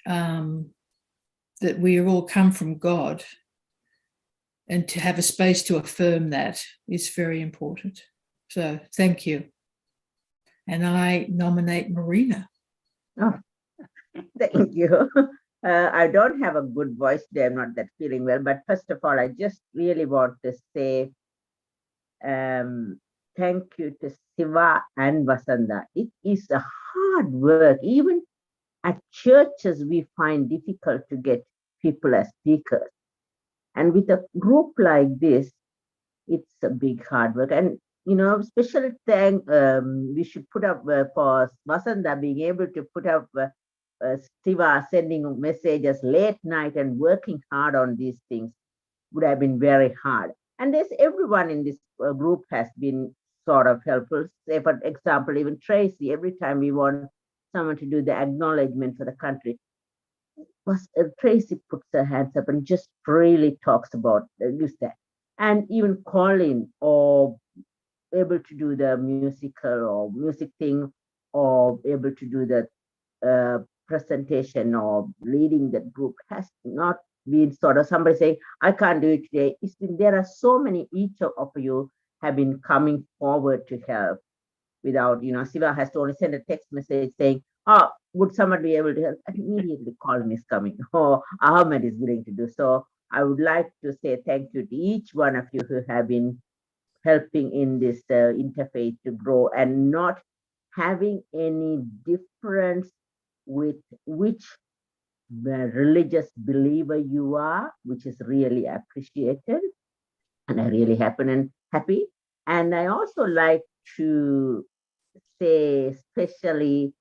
that we all come from God, and to have a space to affirm that is very important. So thank you. And I nominate Marina. Oh, thank you. I don't have a good voice today. I'm not that feeling well. But first of all, I just really want to say thank you to Siva and Vasanta. It is a hard work. Even at churches, we find difficult to get people as speakers. And with a group like this, it's a big hard work. And special thank we should put up for Vasanta being able to put up Siva sending messages late night and working hard on these things would have been very hard. And everyone in this group has been sort of helpful. Say, for example, even Tracy, every time we want someone to do the acknowledgement for the country, Tracy puts her hands up and just really talks about that. And even Colin, or able to do the musical or music thing, or able to do the presentation or leading the group, has not been sort of somebody saying, I can't do it today. It's been, there are so many, each of you have been coming forward to help without, Siva has to only send a text message saying, would someone be able to help? And immediately Colin is coming, or Ahmed is willing to do. So I would like to say thank you to each one of you who have been helping in this interfaith to grow, and not having any difference with which religious believer you are, which is really appreciated. And I really happy. And I also like to say, especially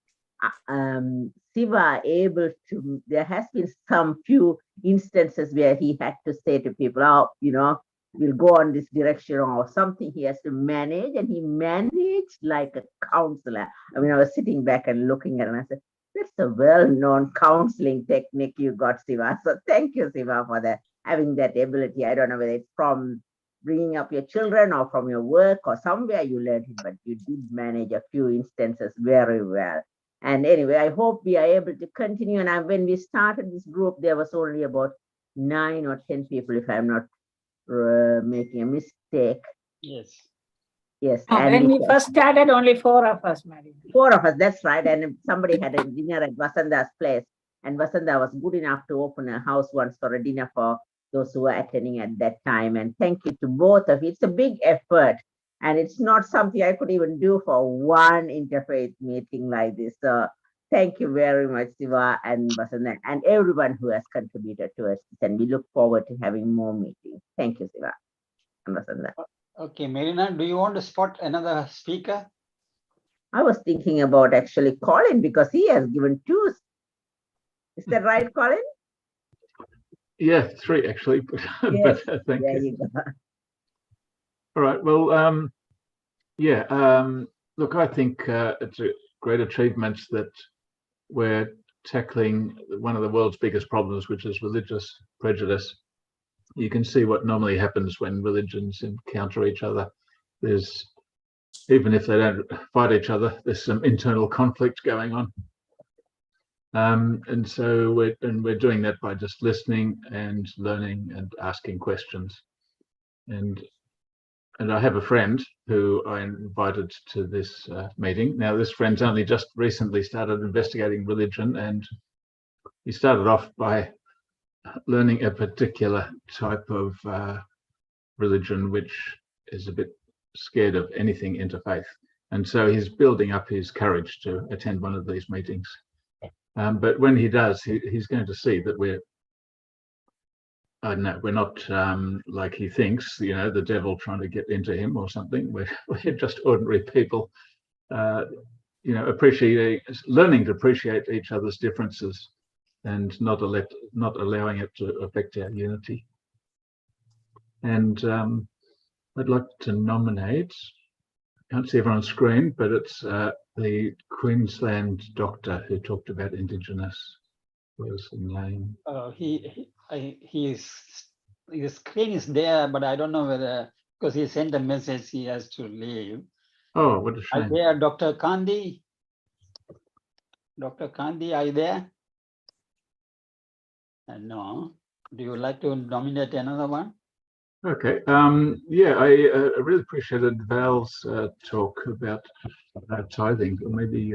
Siva able to, there has been some few instances where he had to say to people, oh, you know, we'll go on this direction or something he has to manage, and he managed like a counselor. I mean, I was sitting back and looking at it and I said, that's a well-known counseling technique you got, Siva. So thank you, Siva, for that, having that ability. I don't know whether it's from bringing up your children or from your work or somewhere you learned it, but you did manage a few instances very well. And anyway, I hope we are able to continue. And when we started this group, there was only about 9 or 10 people, if I'm not making a mistake. Yes. Yes. And when we first started, only 4 of us, Mary. 4 of us, that's right. And somebody had a dinner at Vasanda's place. And Vasanda was good enough to open a house once for a dinner for those who were attending at that time. And thank you to both of you. It's a big effort. And it's not something I could even do for one interfaith meeting like this. So thank you very much, Siva and Vasanda, and everyone who has contributed to us. And we look forward to having more meetings. Thank you, Siva and Vasanda. Okay, Marina, do you want to spot another speaker? I was thinking about actually Colin, because he has given 2. Is that right, Colin? Yeah, 3 actually, but, Yes, but thank there you. you go. All right. Well, look, I think it's a great achievement that we're tackling one of the world's biggest problems, which is religious prejudice. You can see what normally happens when religions encounter each other. There's, even if they don't fight each other, there's some internal conflict going on. And so we're doing that by just listening and learning and asking questions. And I have a friend who I invited to this meeting. Now, this friend's only just recently started investigating religion, and he started off by learning a particular type of religion which is a bit scared of anything interfaith. And so he's building up his courage to attend one of these meetings. But when he does, he's going to see that we're not like he thinks, you know, the devil trying to get into him or something. We're just ordinary people, you know, learning to appreciate each other's differences and not allowing it to affect our unity. And I'd like to nominate, I can't see everyone on screen, but it's the Queensland doctor who talked about Indigenous. Where's the name? His screen is there, but I don't know whether, because he sent a message, he has to leave. Oh, what a shame. Are you there, Dr. Kandi? Dr. Kandi, are you there? No. Do you like to nominate another one? Okay. Yeah, I really appreciated Val's talk about tithing. Or maybe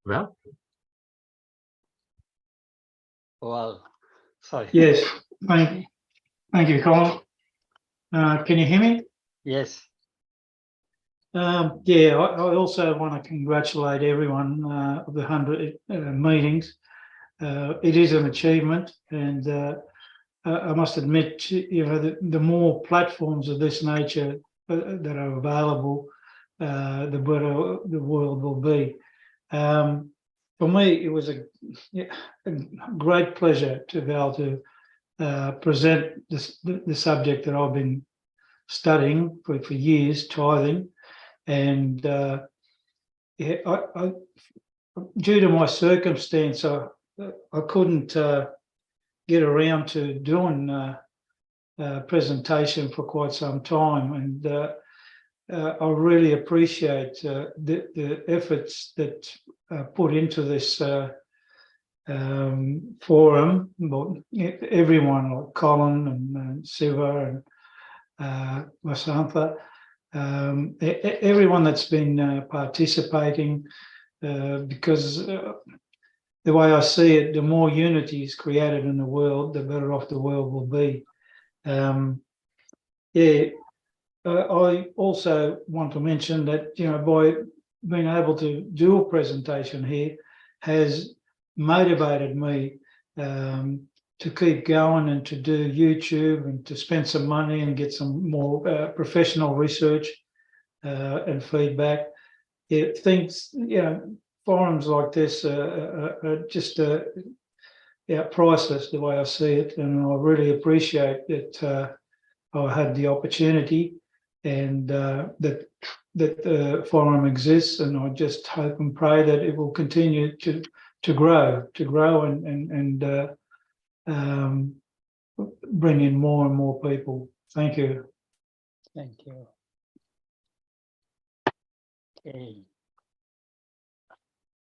Val? Well, sorry. Yes, thank you, Colin. Can you hear me? Yes. Yeah, I also want to congratulate everyone of the 100 meetings. It is an achievement, and I must admit, you know, the more platforms of this nature that are available, the better the world will be. For me, it was a great pleasure to be able to present the subject that I've been studying for years, tithing. And yeah, I due to my circumstance, I couldn't get around to doing a presentation for quite some time. And I really appreciate the efforts that put into this forum. Everyone, like Colin and Siva and Vasantha, everyone that's been participating, because the way I see it, the more unity is created in the world, the better off the world will be. I also want to mention that, you know, by being able to do a presentation here has motivated me to keep going and to do YouTube and to spend some money and get some more professional research and feedback. Things, forums like this are just priceless the way I see it, and I really appreciate that I had the opportunity and that the forum exists, and I just hope and pray that it will continue to grow and bring in more and more people. Thank you. Thank you. Okay.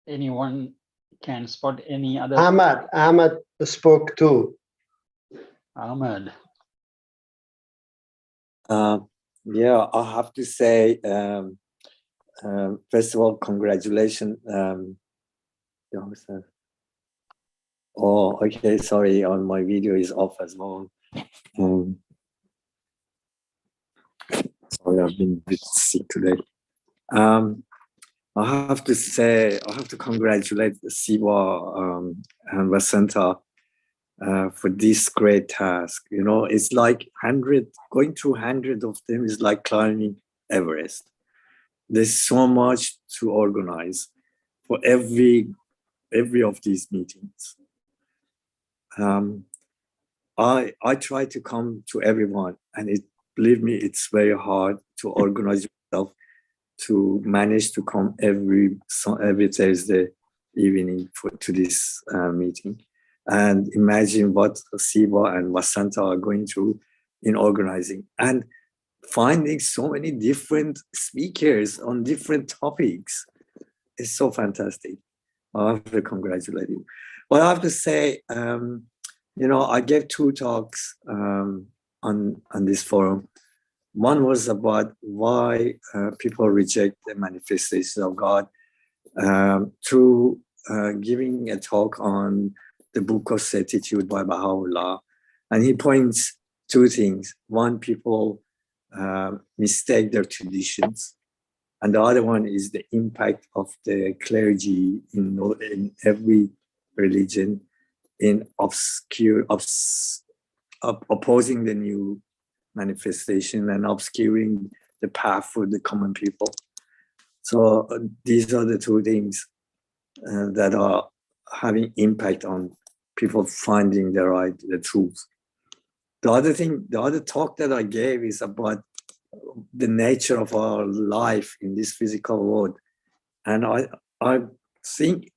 Anyone can spot any other? Ahmad spoke too. Ahmad. Yeah, I have to say, first of all, congratulations. Oh, okay, sorry, on my video is off as well. Sorry, I've been a bit sick today. I have to say, I have to congratulate Siva and Vasanta for this great task. It's like going through 100 of them is like climbing Everest. There's so much to organize for every of these meetings. I try to come to everyone, and believe me, it's very hard to organize yourself to manage to come every Thursday evening to this meeting. And imagine what Siva and Vasanta are going through in organizing and finding so many different speakers on different topics. It's so fantastic. I have to congratulate you. Well, I have to say, I gave 2 talks on this forum. One was about why people reject the manifestations of God through giving a talk on the Book of Certitude by Baha'u'llah. And he points 2 things. One, people mistake their traditions. And the other one is the impact of the clergy in every religion in opposing the new manifestation and obscuring the path for the common people. So these are the 2 things that are having impact on people finding the truth. The other talk that I gave is about the nature of our life in this physical world. And I think,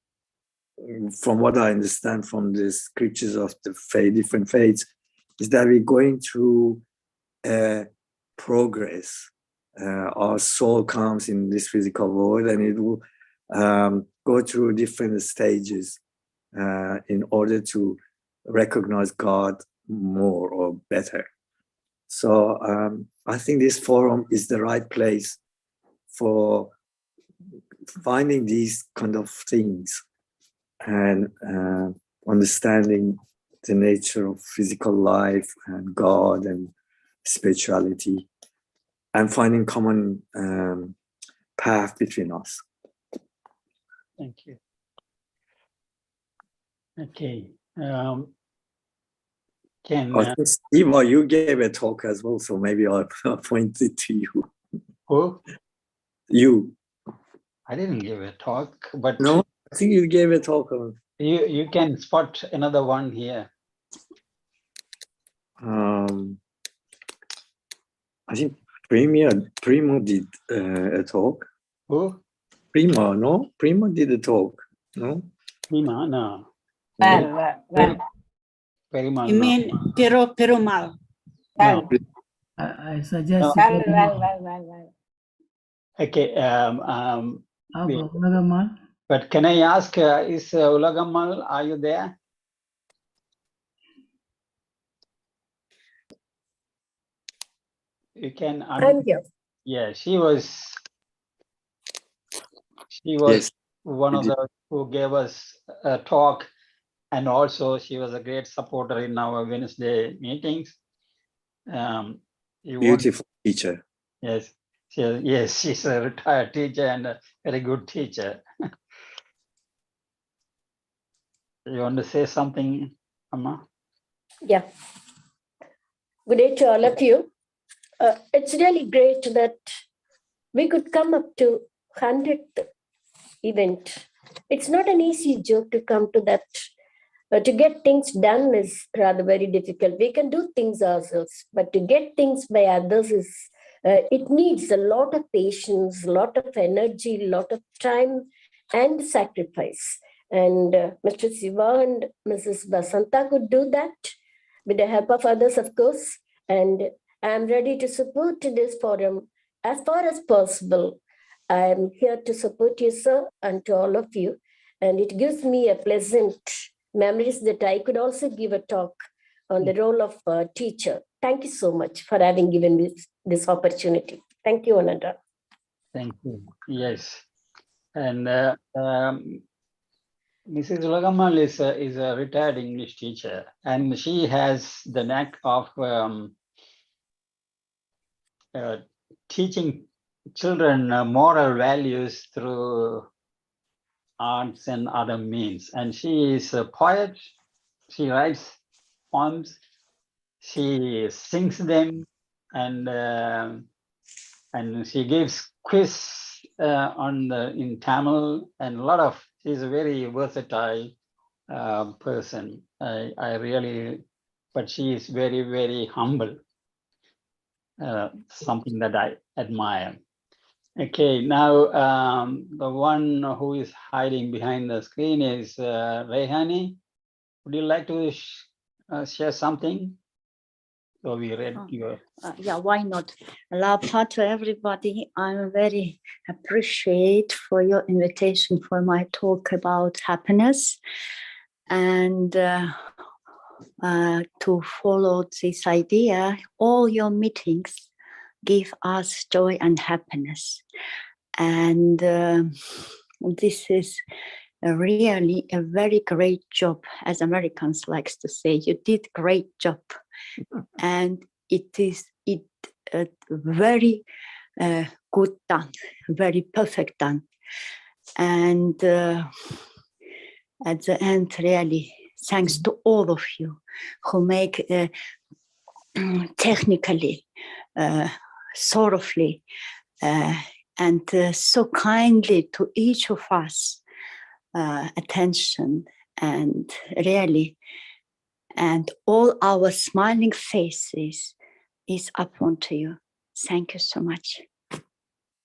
from what I understand from the scriptures of the different faiths, is that we're going through progress. Our soul comes in this physical world, and it will go through different stages in order to recognize God more or better. So I think this forum is the right place for finding these kind of things and understanding the nature of physical life and God and spirituality, and finding common path between us. Thank you. Okay. Eva, you gave a talk as well, so maybe I'll point it to you. Who? You. I didn't give a talk, but no, I think you gave a talk. You can spot another one here. I think Primo did a talk. Who? Primo, no? Primo did a talk, no? Primo, no. You mean Perumal? No. I suggest. No. Okay. But can I ask, is Ulagamal, are you there? You can. I'm here. Yeah, she was yes, one of the who gave us a talk, and also she was a great supporter in our Wednesday meetings. Beautiful teacher. Yes, she's a retired teacher and a very good teacher. You want to say something, Amma? Yeah. Good day to all of you. It's really great that we could come up to 100th event. It's not an easy job to come to that. To get things done is rather very difficult. We can do things ourselves, but to get things by others is, it needs a lot of patience, a lot of energy, a lot of time and sacrifice. And Mr. Siva and Mrs. Basanta could do that with the help of others, of course. And I'm ready to support this forum as far as possible. I'm here to support you, sir, and to all of you. And it gives me a pleasant memories that I could also give a talk on the role of a teacher. Thank you so much for having given me this opportunity. Thank you, Ananda. Thank you. Yes. And Mrs. Ulagamal is a retired English teacher, and she has the knack of teaching children moral values through arts and other means. And she is a poet. She writes poems. She sings them, and she gives quiz in Tamil, and a lot of. She's a very versatile person. I really, but she is very, very humble. Something that I admire. Okay, now the one who is hiding behind the screen is Rehani. Would you like to share something? So we read your. Yeah, why not? Lapa to everybody. I'm very appreciate for your invitation for my talk about happiness, and to follow this idea. All your meetings give us joy and happiness, and this is really a very great job, as Americans likes to say. You did great job. And it is very good done, very perfect done. And at the end, really, thanks to all of you who make technically, thoroughly, and so kindly to each of us attention, and really, and all our smiling faces is upon to you. Thank you so much.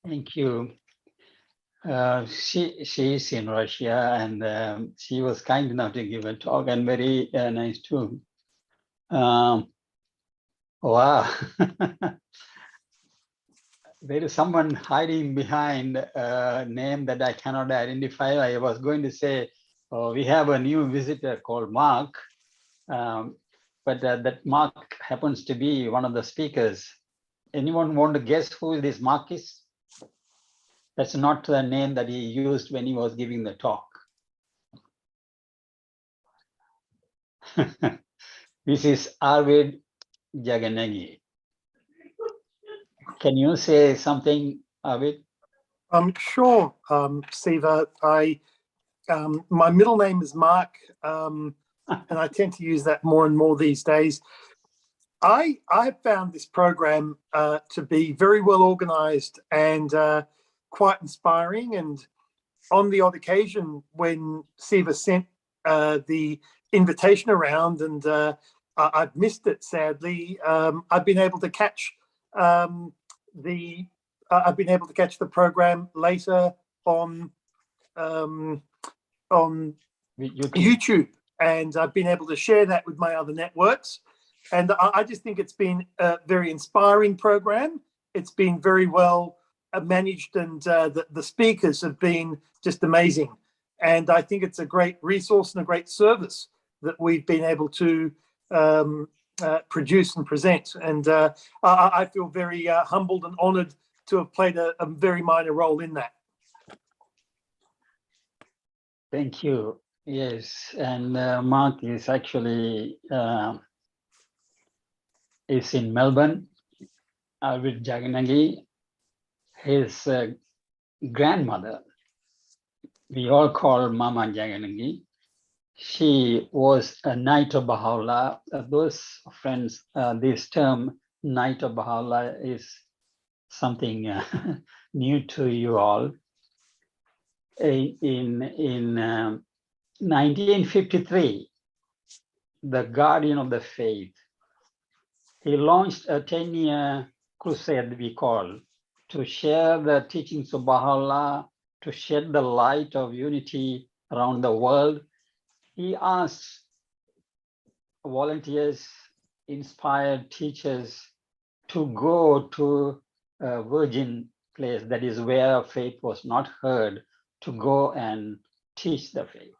Thank you. She is in Russia, and she was kind enough to give a talk, and very nice too. Wow. There is someone hiding behind a name that I cannot identify. I was going to say, we have a new visitor called Mark. But that Mark happens to be one of the speakers. Anyone want to guess who this Mark is? That's not the name that he used when he was giving the talk. This is Arvid Jaganagi. Can you say something, Arvid? Sure, Siva. My middle name is Mark. And I tend to use that more and more these days. I found this program to be very well organized and quite inspiring. And on the odd occasion when Siva sent the invitation around, and I've missed it sadly, I've been able to catch the program later on YouTube. And I've been able to share that with my other networks. And I just think it's been a very inspiring program. It's been very well managed, and the speakers have been just amazing. And I think it's a great resource and a great service that we've been able to produce and present. And I feel very humbled and honored to have played a very minor role in that. Thank you. Yes, and Mark is actually is in Melbourne with Jaganagi. His grandmother, we all call Mama Jaganagi. She was a Knight of Baha'u'llah. Those friends, this term Knight of Baha'u'llah is something new to you all. In 1953, the Guardian of the Faith, he launched a 10-year crusade, we call, to share the teachings of Baha'u'llah, to shed the light of unity around the world. He asked volunteers, inspired teachers to go to a virgin place, that is where faith was not heard, to go and teach the faith.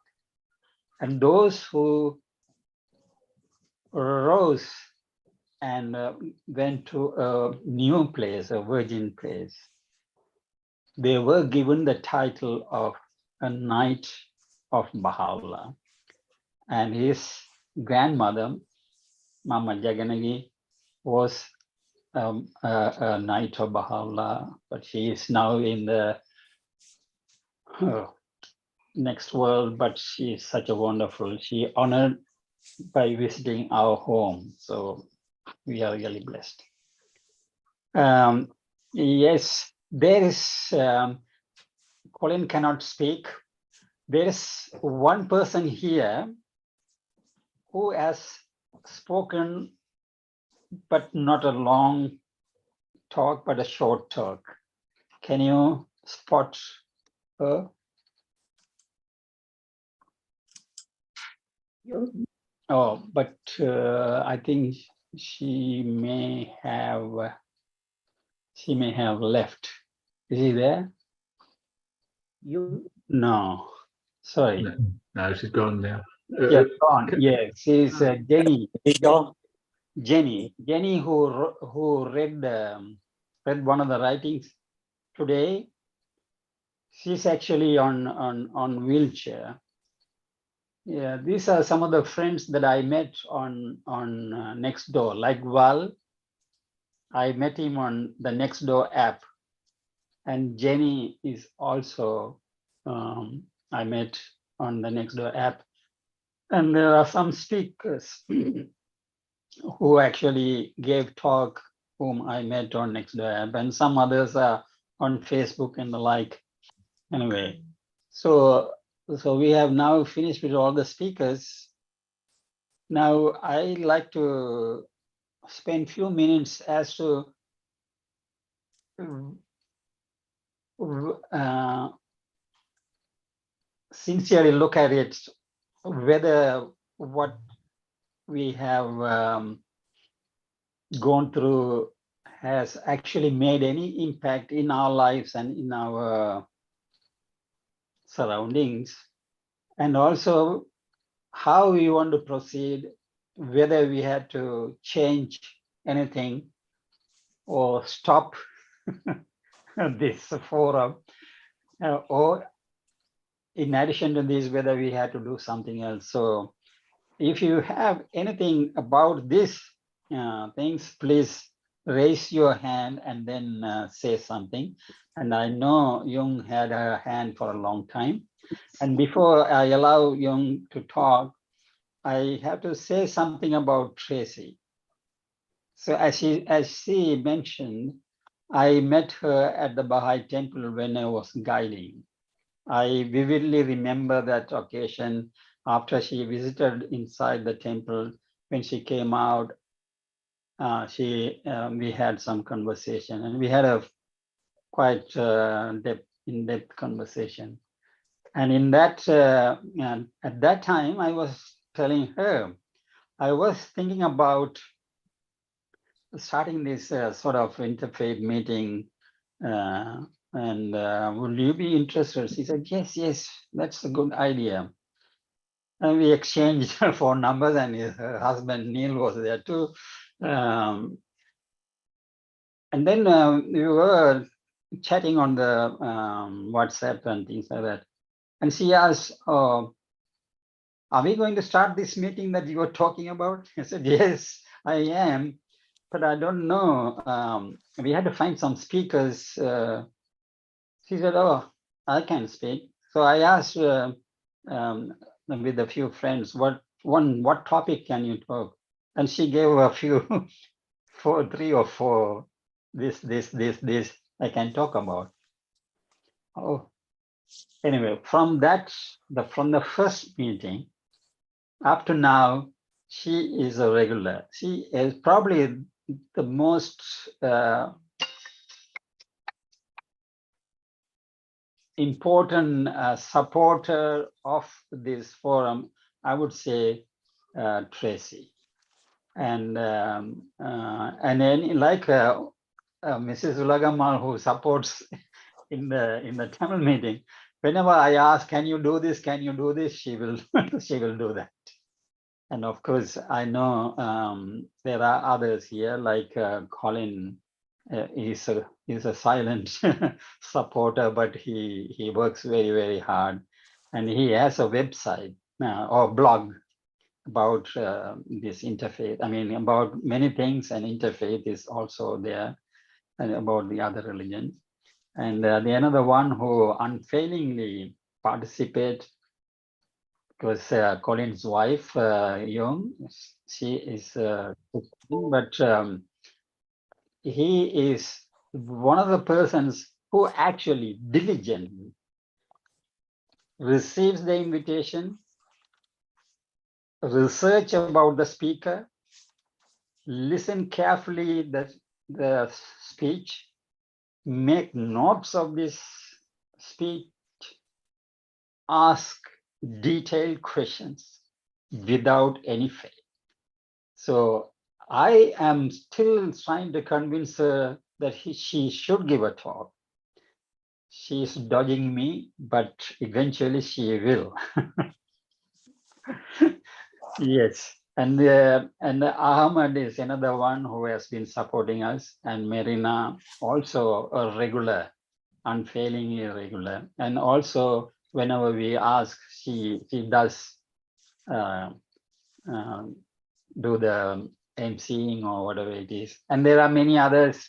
And those who rose and went to a new place, a virgin place, they were given the title of a Knight of Baha'u'llah. And his grandmother, Mama Jaganagi, was a Knight of Baha'u'llah, but she is now in the next world, but she is such a wonderful, she honored by visiting our home. So we are really blessed. Yes, there is, Colin cannot speak. There is one person here who has spoken, but not a long talk, but a short talk. Can you spot her? Oh, but I think she may have left. Is he there? You? No, sorry. No, she's gone now. Yes, gone. Yes, she's Jenny. Jenny, who read one of the writings today. She's actually on wheelchair. Yeah, these are some of the friends that I met on Nextdoor. Like Val, I met him on the Nextdoor app, and Jenny is also I met on the Nextdoor app. And there are some speakers who actually gave talk whom I met on Nextdoor app, and some others are on Facebook and the like. Anyway, so we have now finished with all the speakers. Now I like to spend few minutes as to sincerely look at it, whether what we have gone through has actually made any impact in our lives and in our surroundings, and also how we want to proceed, whether we had to change anything or stop this forum, or in addition to this, whether we had to do something else. So if you have anything about this things, please raise your hand and then say something. And I know Jung had her hand for a long time. And before I allow Jung to talk, I have to say something about Tracy. So as she mentioned, I met her at the Baha'i Temple when I was guiding. I vividly remember that occasion after she visited inside the temple. When she came out, we had some conversation, and we had a quite in-depth conversation. And in that, at that time, I was telling her, I was thinking about starting this sort of interfaith meeting, and would you be interested? She said, yes, that's a good idea. And we exchanged phone numbers, and her husband Neil was there too. And then we were chatting on the WhatsApp and things like that. And she asked, are we going to start this meeting that you were talking about? I said, yes, I am, but I don't know. We had to find some speakers. She said, oh, I can speak. So I asked with a few friends, what topic can you talk? And she gave a few, 3 or 4, this I can talk about. Oh, anyway, from the first meeting up to now, she is a regular. She is probably the most important supporter of this forum, I would say, Tracy. And then like Mrs. Ulagamal, who supports in the Tamil meeting, whenever I ask, can you do this, she will she will do that. And of course, I know there are others here, like Colin. He's a silent supporter, but he works very, very hard, and he has a website or blog about this interfaith. I mean, about many things, and interfaith is also there, and about the other religions. And the another one who unfailingly participate, because Colin's wife, Young, she is, but he is one of the persons who actually diligently receives the invitation, research about the speaker, listen carefully the speech, make notes of this speech, ask detailed questions without any fail. So I am still trying to convince her that she should give a talk. She's dodging me, but eventually she will. Yes, and Ahmad is another one who has been supporting us, and Marina also a regular, unfailingly regular, and also whenever we ask, she does do the emceeing or whatever it is, and there are many others.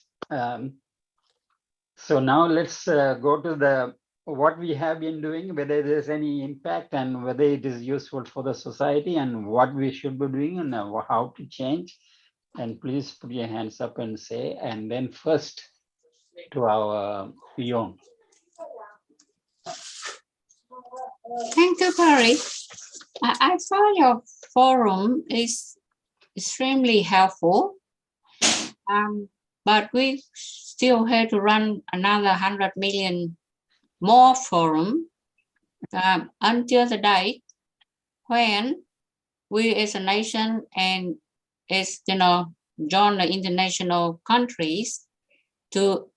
So now let's go to what we have been doing, whether there's any impact and whether it is useful for the society and what we should be doing and how to change. And please put your hands up and say, and then first to our Young. Thank you, Barry. I thought your forum is extremely helpful, but we still have to run another 100 million more forum until the day when we as a nation and as join the international countries to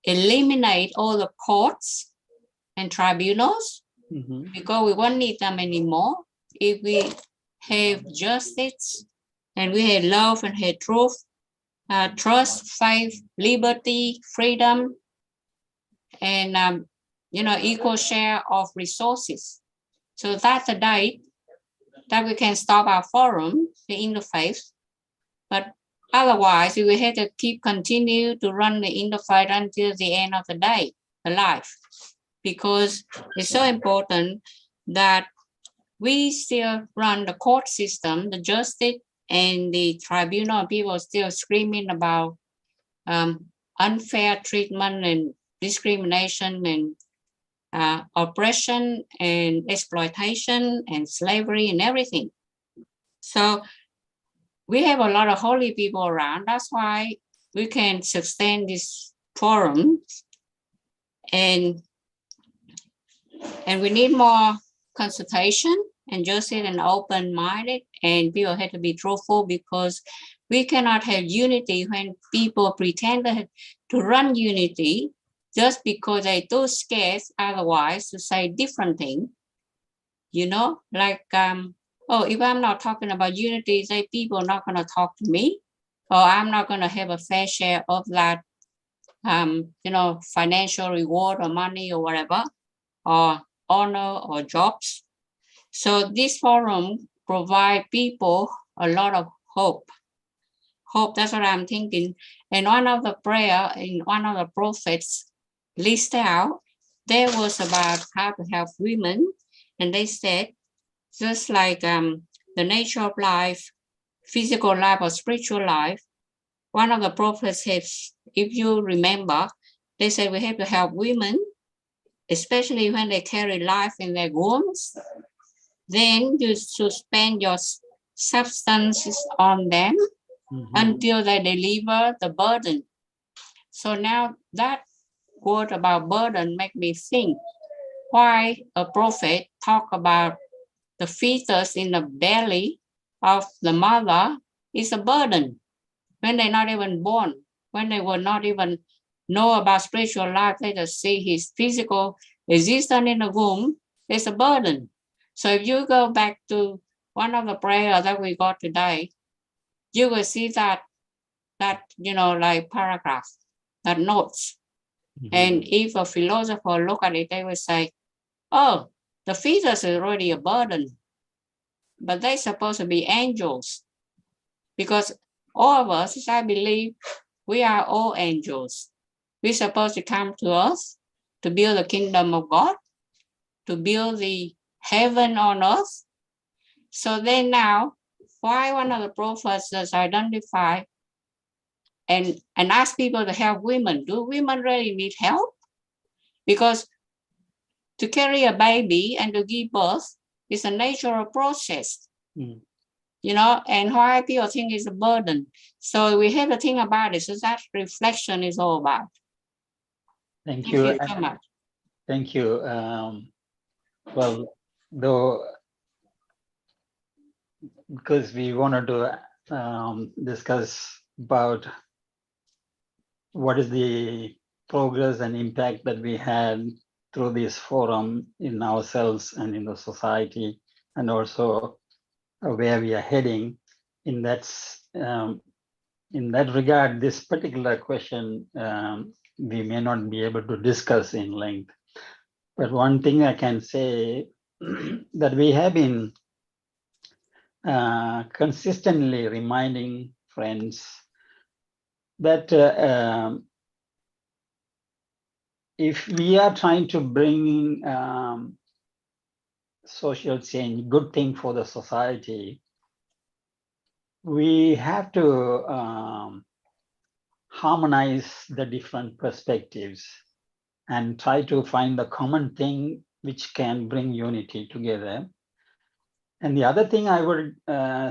eliminate all the courts and tribunals, because we won't need them anymore. If we have justice and we have love and have truth, trust, faith, liberty, freedom, and equal share of resources. So that's the day that we can stop our forum, the interfaith. But otherwise, we will have to continue to run the interfaith until the end of the day, the life, because it's so important that we still run the court system, the justice and the tribunal. People are still screaming about unfair treatment and discrimination and oppression and exploitation and slavery and everything. So we have a lot of holy people around. That's why we can sustain this forum, and we need more consultation and justice and open-minded, and people have to be truthful, because we cannot have unity when people pretend to run unity just because they're too scared otherwise to say different thing. Like, if I'm not talking about unity, say people are not going to talk to me, or I'm not going to have a fair share of that, financial reward or money or whatever, or honor or jobs. So this forum provides people a lot of hope. That's what I'm thinking. And one of the prayer in one of the prophets list out, there was about how to help women. And they said, just like the nature of life, physical life or spiritual life, one of the prophets has, if you remember, they said we have to help women especially when they carry life in their wombs, then you should spend your substances on them until they deliver the burden. So now that word about burden make me think why a prophet talk about the fetus in the belly of the mother is a burden when they're not even born, when they will not even know about spiritual life. They just see his physical existence in the womb. It's a burden. So if you go back to one of the prayers that we got today, you will see that like paragraph, that notes. And if a philosopher look at it, they will say, oh, the fetus is already a burden, but they're supposed to be angels, because all of us, I believe, we are all angels. We're supposed to come to us to build the kingdom of God, to build the heaven on earth. So then now, why one of the prophets does identify and ask people to help women? Do women really need help? Because to carry a baby and to give birth is a natural process, and why people think it's a burden. So we have to think about it. So that reflection is all about. Thank you so much. Thank you. Well, though, because we wanted to discuss about what is the progress and impact that we had through this forum in ourselves and in the society, and also where we are heading. In that regard, this particular question we may not be able to discuss in length. But one thing I can say that we have been consistently reminding friends that if we are trying to bring social change, good thing for the society, we have to harmonize the different perspectives and try to find the common thing which can bring unity together. And the other thing I would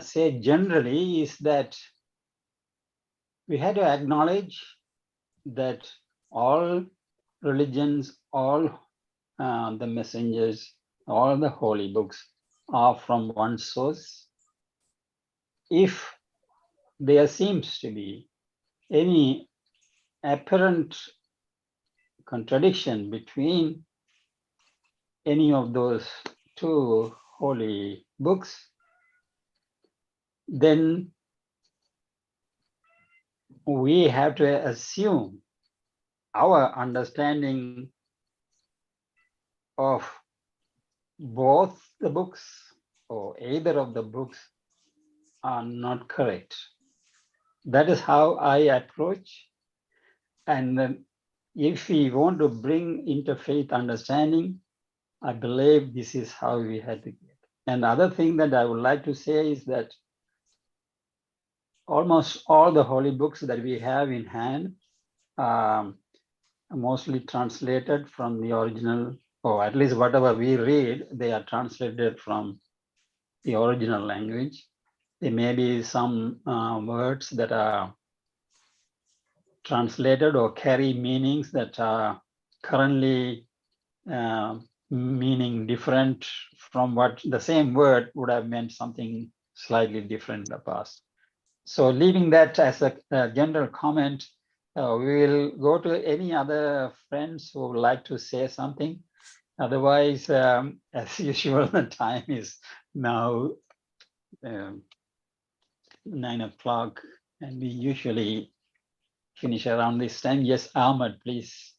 say generally is that we had to acknowledge that all religions, all the messengers, all the holy books are from one source. If there seems to be any apparent contradiction between any of those two holy books, then we have to assume our understanding of both the books or either of the books are not correct. That is how I approach. And then if we want to bring interfaith understanding, I believe this is how we had to get. And the other thing that I would like to say is that almost all the holy books that we have in hand are mostly translated from the original, or at least whatever we read, they are translated from the original language. There may be some words that are translated or carry meanings that are currently meaning different from what the same word would have meant something slightly different in the past. So leaving that as a general comment, we will go to any other friends who would like to say something. Otherwise, as usual, the time is now 9 o'clock, and we usually finish around this time. Yes, Ahmed, please.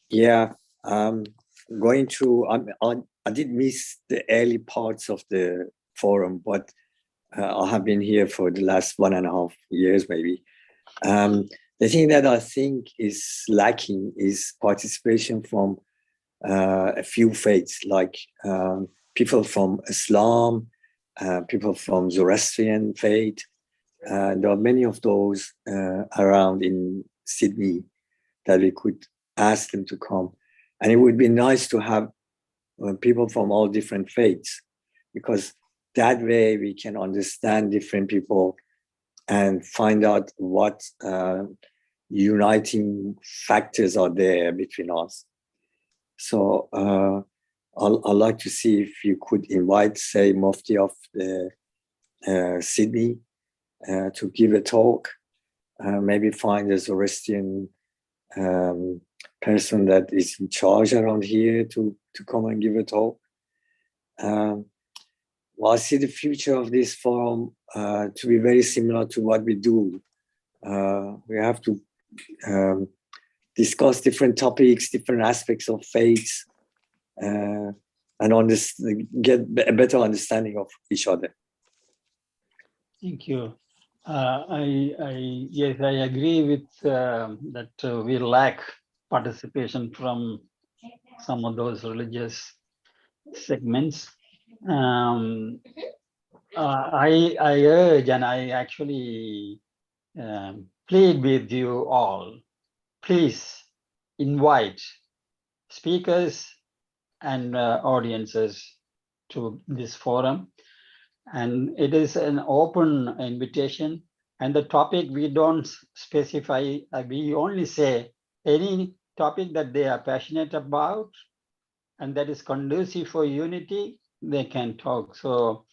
Yeah, going through, I did miss the early parts of the forum, but I have been here for the last 1.5 years, maybe. The thing that I think is lacking is participation from a few faiths, like people from Islam, people from Zoroastrian faith. There are many of those around in Sydney that we could ask them to come. And it would be nice to have people from all different faiths, because that way we can understand different people and find out what uniting factors are there between us. So I'd like to see if you could invite, say, Mufti of the, Sydney to give a talk. Maybe find a Zoroastrian person that is in charge around here to come and give a talk. Well, I see the future of this forum to be very similar to what we do. We have to discuss different topics, different aspects of faith, and get a better understanding of each other. Thank you. Yes, I agree with that we lack participation from some of those religious segments. I urge, and I actually plead with you all, please invite speakers and audiences to this forum. And it is an open invitation, and the topic we don't specify, we only say any topic that they are passionate about and that is conducive for unity, they can talk. So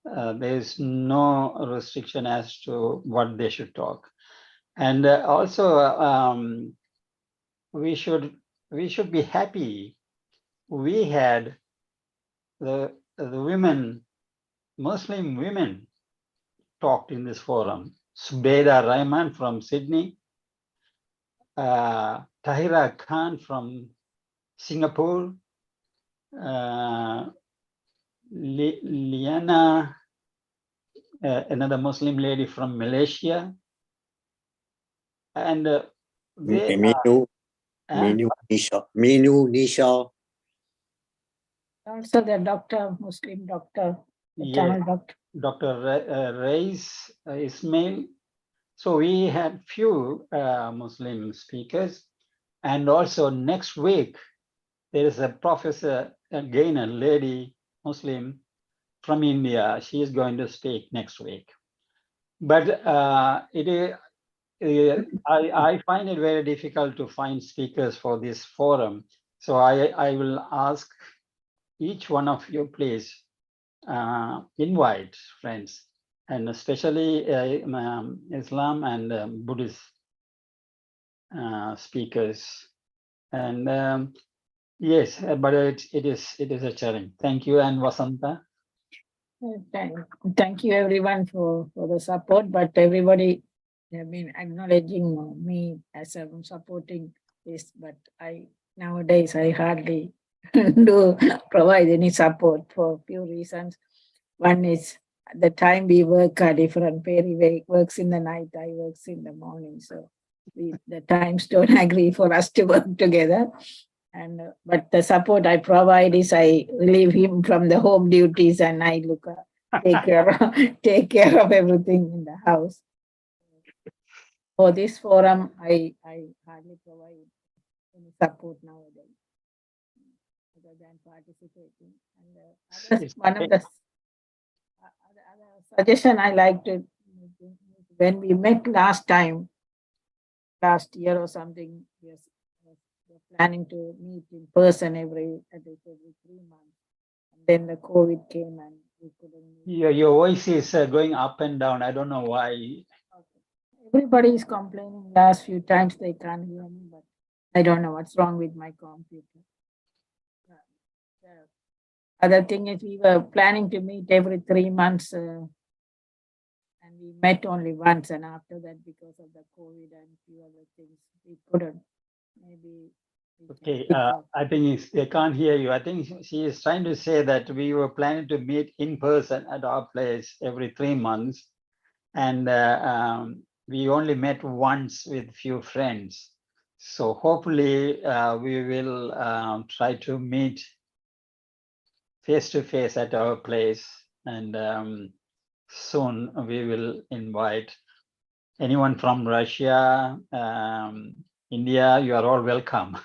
there's no restriction as to what they should talk. And also we should be happy. We had the women, Muslim women, talked in this forum. Subeda Rahman from Sydney, Tahira Khan from Singapore, Liana, another Muslim lady from Malaysia, and Minu Nisha. Also the doctor, Muslim doctor, the Yeah, Tamil doctor. Dr. Reis Ismail. So we had few Muslim speakers, and also next week there is a professor, again a lady Muslim from India. She is going to speak next week. But I find it very difficult to find speakers for this forum. So I will ask each one of you, please invite friends, and especially Islam and Buddhist speakers. And yes, but it is a challenge. Thank you, and Vasanta. Thank you everyone for the support, but everybody have been acknowledging me as I'm supporting this, but nowadays I hardly do provide any support for a few reasons. One is the time we work are different. Perry works in the night, I works in the morning, so the times don't agree for us to work together. And but the support I provide is I relieve him from the home duties, and I take care of everything in the house. For this forum, I hardly provide any support nowadays, other than participating. And one of the other suggestion I like to, when we met last time, last year or something, yes, we're planning to meet in person every 3 months. And then the COVID came and we couldn't meet. Your voice is going up and down. I don't know why. Okay. Everybody is complaining last few times they can't hear me, but I don't know what's wrong with my computer. The other thing is we were planning to meet every 3 months, and we met only once, and after that, because of the COVID and few other things, we couldn't. Maybe. Okay, I think they can't hear you. I think she is trying to say that we were planning to meet in person at our place every 3 months, and we only met once with few friends. So hopefully we will try to meet face to face at our place, and soon we will invite anyone from Russia, India. You are all welcome.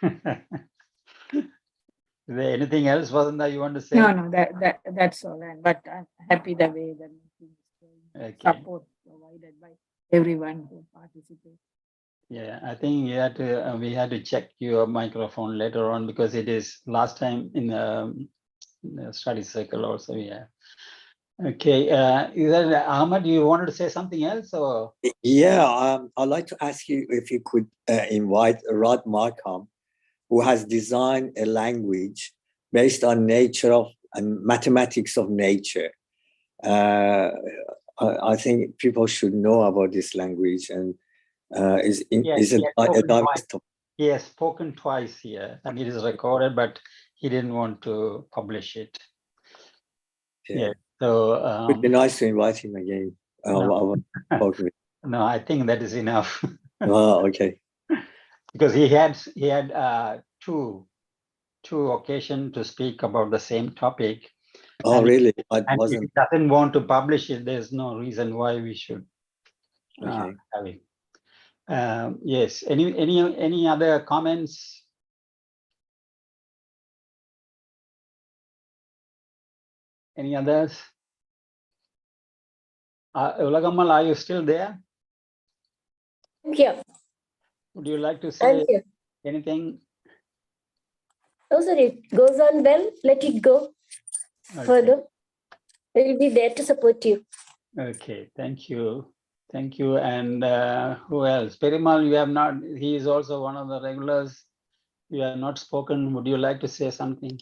Is there anything else, Vasanta, you want to say? No, that's all. But I'm happy the way the meeting is going. Okay. Support provided by everyone who participates. Yeah, I think we had to check your microphone later on because it is last time in the study circle also. Yeah. Okay. Is that Ahmad? You wanted to say something else, or? Yeah, I'd like to ask you if you could invite Rod Markham, who has designed a language based on nature of and mathematics of nature. I think people should know about this language, and He has spoken twice here, and it is recorded, but he didn't want to publish it. Yeah. So it'd be nice to invite him again. No, I think that is enough. Oh, okay. Because he had two occasions to speak about the same topic. Oh, really? And if he doesn't want to publish it, there's no reason why we should have it. Yes. Any other comments? Any others? Ulagamal, are you still there? Yeah. Would you like to say anything? No, sir, it goes on well. Let it go further. We'll be there to support you. Okay, thank you. Thank you. And who else? Perimal, you have not, he is also one of the regulars. You have not spoken. Would you like to say something?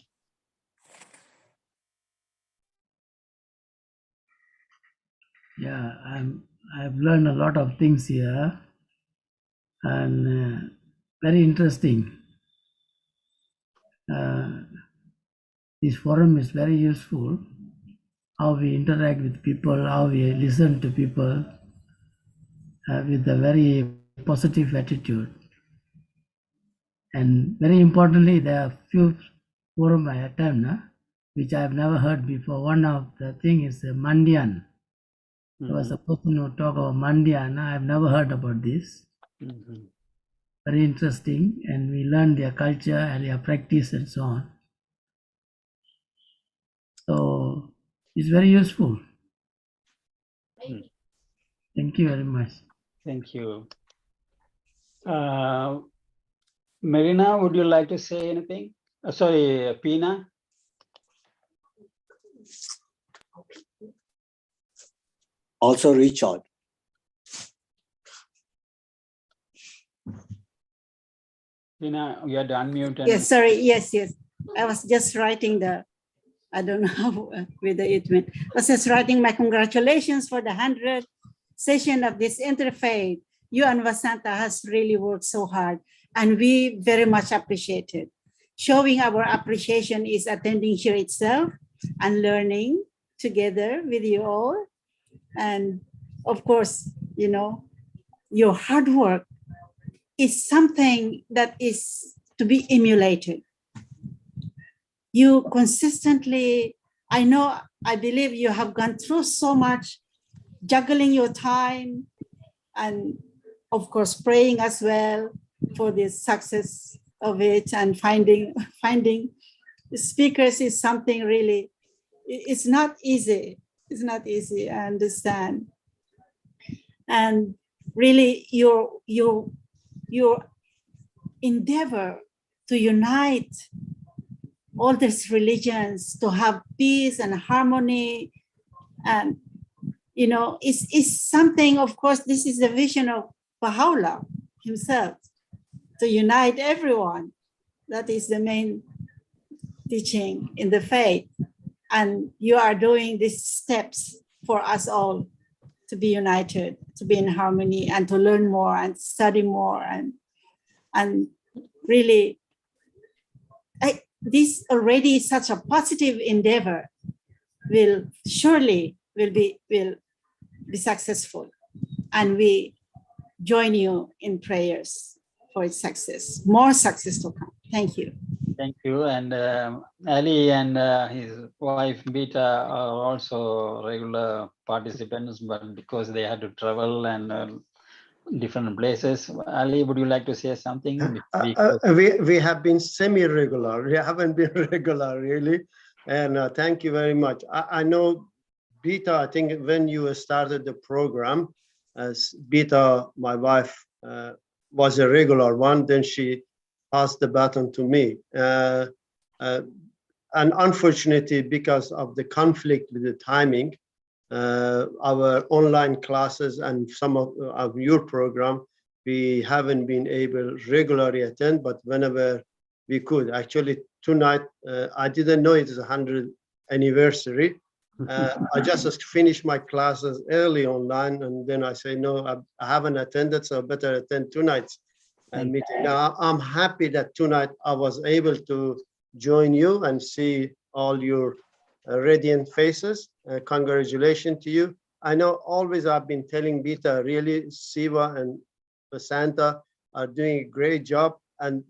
Yeah, I've learned a lot of things here, and very interesting. This forum is very useful. How we interact with people, how we listen to people with a very positive attitude. And very importantly, there are few forum I attend, which I have never heard before. One of the thing is Mandian. There was a person who talked about Mandian. I have never heard about this. Very interesting, and we learn their culture and their practice and so on. So it's very useful. Thank you very much. Thank you. Marina, would you like to say anything? Sorry, Pina? Also, Richard. Pina, you had to unmute. Yes, sorry. Yes. I was just writing I don't know how, whether it went. I was just writing my congratulations for the 100th session of this interfaith. You and Vasanta has really worked so hard, and we very much appreciate it. Showing our appreciation is attending here itself and learning together with you all. And of course, your hard work is something that is to be emulated. You consistently, I believe you have gone through so much, juggling your time, and of course, praying as well for the success of it, and finding speakers is something really, it's not easy. It's not easy, I understand. And really your endeavor to unite all these religions, to have peace and harmony, and it's something. Of course, this is the vision of Baha'u'llah himself, to unite everyone. That is the main teaching in the faith, and you are doing these steps for us all to be united, to be in harmony, and to learn more and study more, and really, this already is such a positive endeavor. Will be successful, and we join you in prayers for its success. More success to come. Thank you. Thank you. And Ali and his wife Beta are also regular participants, but because they had to travel and different places. Ali, would you like to say something? We have been semi-regular. We haven't been regular really. And thank you very much. I know Beta, I think when you started the program, as Beta, my wife, was a regular one, then she passed the baton to me. And unfortunately, because of the conflict with the timing, our online classes and some of your program, we haven't been able regularly attend, but whenever we could. Actually, tonight, I didn't know it is 100th anniversary. I just finished my classes early online, and then I say, no, I haven't attended, so better attend tonight's meeting. Now, I'm happy that tonight I was able to join you and see all your radiant faces. Congratulations to you. I know always I've been telling Beta, really, Siva and Santa are doing a great job and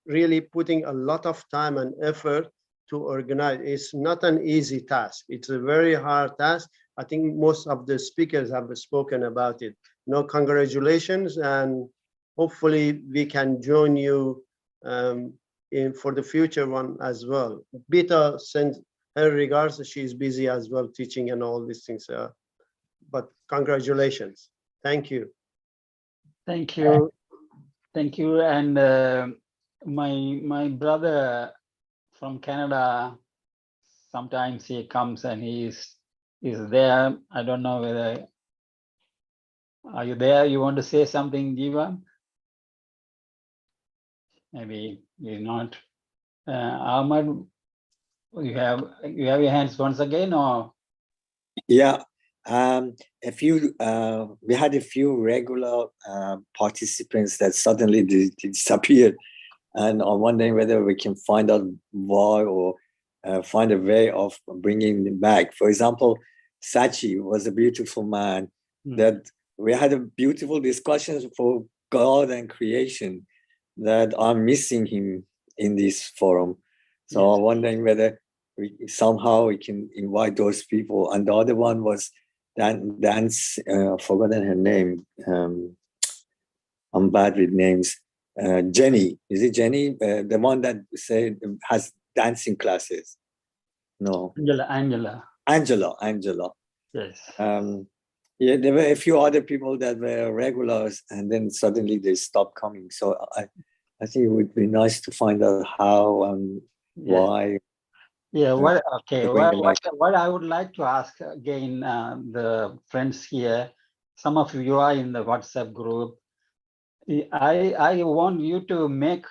really putting a lot of time and effort to organize. It's not an easy task. It's a very hard task. I think most of the speakers have spoken about it. No, congratulations, and hopefully we can join you for the future one as well. Beta sends her regards. She's busy as well teaching and all these things. But congratulations. Thank you. Thank you. Thank you. And my brother from Canada, sometimes he comes and he's there. I don't know whether, are you there? You want to say something, Jiva? Maybe you're not. Ahmad, you have your hands once again, or? Yeah, we had a few regular participants that suddenly disappeared, and I'm wondering whether we can find out why or find a way of bringing them back. For example, Sachi was a beautiful man that we had a beautiful discussions for God and creation that I'm missing him in this forum. So yes. I'm wondering whether somehow we can invite those people. And the other one was Dan's, I've forgotten her name. I'm bad with names. Jenny, is it Jenny? The one that said has dancing classes. No. Angela. Yes. Yeah, there were a few other people that were regulars, and then suddenly they stopped coming. So I think it would be nice to find out how and why. Yeah. What I would like to ask again, the friends here, some of you are in the WhatsApp group. I want you to make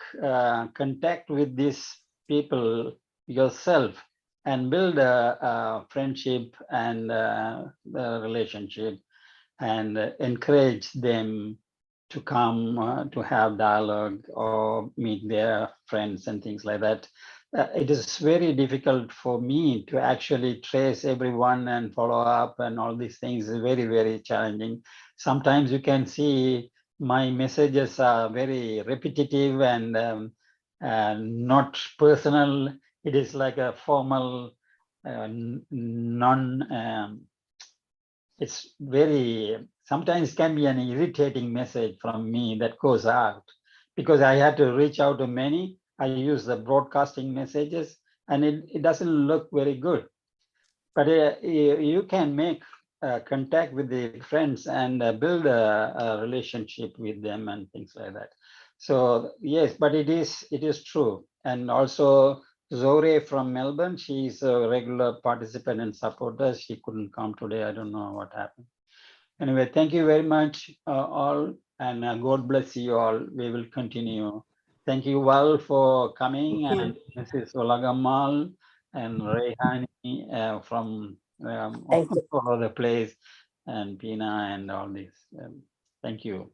contact with these people yourself and build a friendship and a relationship, and encourage them to come to have dialogue or meet their friends and things like that. It is very difficult for me to actually trace everyone and follow up, and all these things is very, very challenging. Sometimes you can see my messages are very repetitive and not personal. It is like a formal, it's very, sometimes can be an irritating message from me that goes out, because I had to reach out to many. I use the broadcasting messages, and it doesn't look very good. But you can make contact with the friends and build a relationship with them and things like that. So yes, but it is true. And also Zore from Melbourne, she's a regular participant and supporter. She couldn't come today. I don't know what happened. Anyway, thank you very much all, and God bless you all. We will continue. Thank you, Val, for coming, and Mrs. Olagamal and Rehani from all over the place, and Pina and all this. Thank you.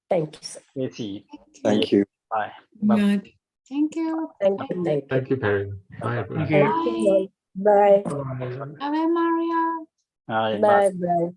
Thank you, sir. Thank you. Bye. Bye. Thank you. Thank you, Perry. Bye, everyone. Bye. Bye. Bye, Maria. Bye. Bye. Bye.